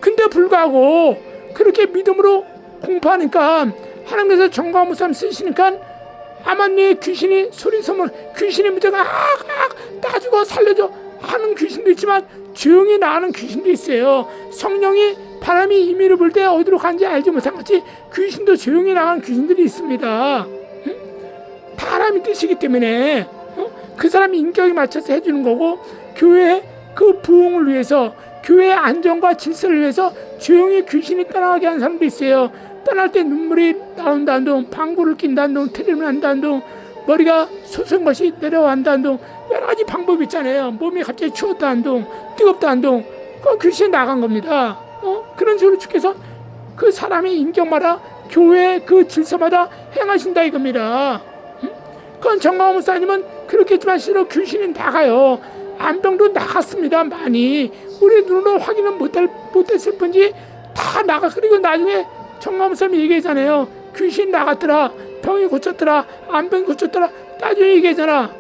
근데 불구하고 그렇게 믿음으로 공부하니까 하나님께서 정감사님 쓰시니까 아마 내 귀신이 소리 소문 귀신이 문제가 따주고 살려줘 하는 귀신도 있지만 조용히 나가는 귀신도 있어요. 성령이 바람이 임의를 불 때 어디로 가는지 알지 못한 같이 귀신도 조용히 나가는 귀신들이 있습니다. 다 하나님의 뜻이기 때문에 그 사람이 인격에 맞춰서 해주는 거고 교회의 그 부흥을 위해서 교회의 안정과 질서를 위해서 조용히 귀신이 떠나가게 하는 사람도 있어요. 떠날 때 눈물이 나온다는 둥, 방구를 낀다는 둥, 트림을 한다는 둥, 머리가 솟은 것이 내려간다는 둥, 여러 가지 방법이 있잖아요. 몸이 갑자기 추웠다는 둥, 뜨겁다는 둥, 그건 귀신이 나간 겁니다. 그런 식으로 주께서 그 사람의 인격마다 교회의 그 질서마다 행하신다 이겁니다. 그건 정광훈 목사님은 그렇게 했지만 실로 귀신이 나가요. 안병도 나갔습니다. 많이 우리 눈으로 확인은 못했을 뿐이지 다 나가. 그리고 나중에 정광훈 목사님이 얘기하잖아요. 귀신 나갔더라, 병이 고쳤더라, 안병이 고쳤더라. 나중에 얘기하잖아.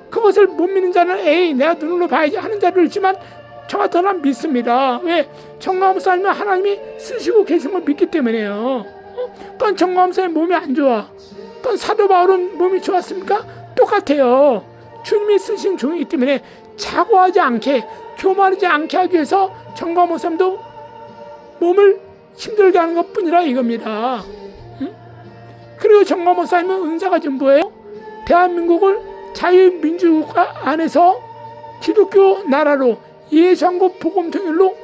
그것을 못 믿는 자는 에이 내가 눈으로 봐야지 하는 자를 있지만 저 같은 사람 믿습니다. 왜? 정광훈 목사님은 하나님이 쓰시고 계신 걸 믿기 때문에요. 그건 정광훈 목사님 몸이 안 좋아. 그건 사도 바울은 몸이 좋았습니까? 똑같아요. 주님이 쓰신 종이기 때문에 자고하지 않게, 교만하지 않게 하기 위해서 정광훈 목사님도 몸을 힘들게 하는 것 뿐이라 이겁니다. 그리고 정광훈 목사님은 은사가 전부예요. 대한민국을 자유민주국가 안에서 기독교 나라로 예수한국 복음 통일로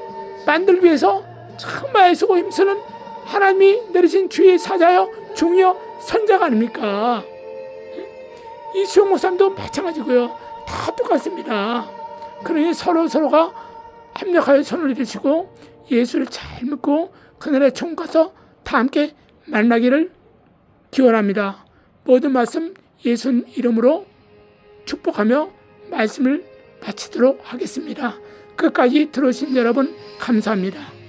만들기 위해서 참 애쓰고 힘쓰는 하나님이 내리신 주의 사자여 종이여 선자가 아닙니까? 이수영 목사님도 마찬가지고요. 다 똑같습니다. 그러니 서로가 협력하여 손을 이루시고 예수를 잘 믿고 그날의 총 가서 다 함께 만나기를 기원합니다. 모든 말씀 예수 이름으로 축복하며 말씀을 마치도록 하겠습니다. 끝까지 들어주신 여러분 감사합니다.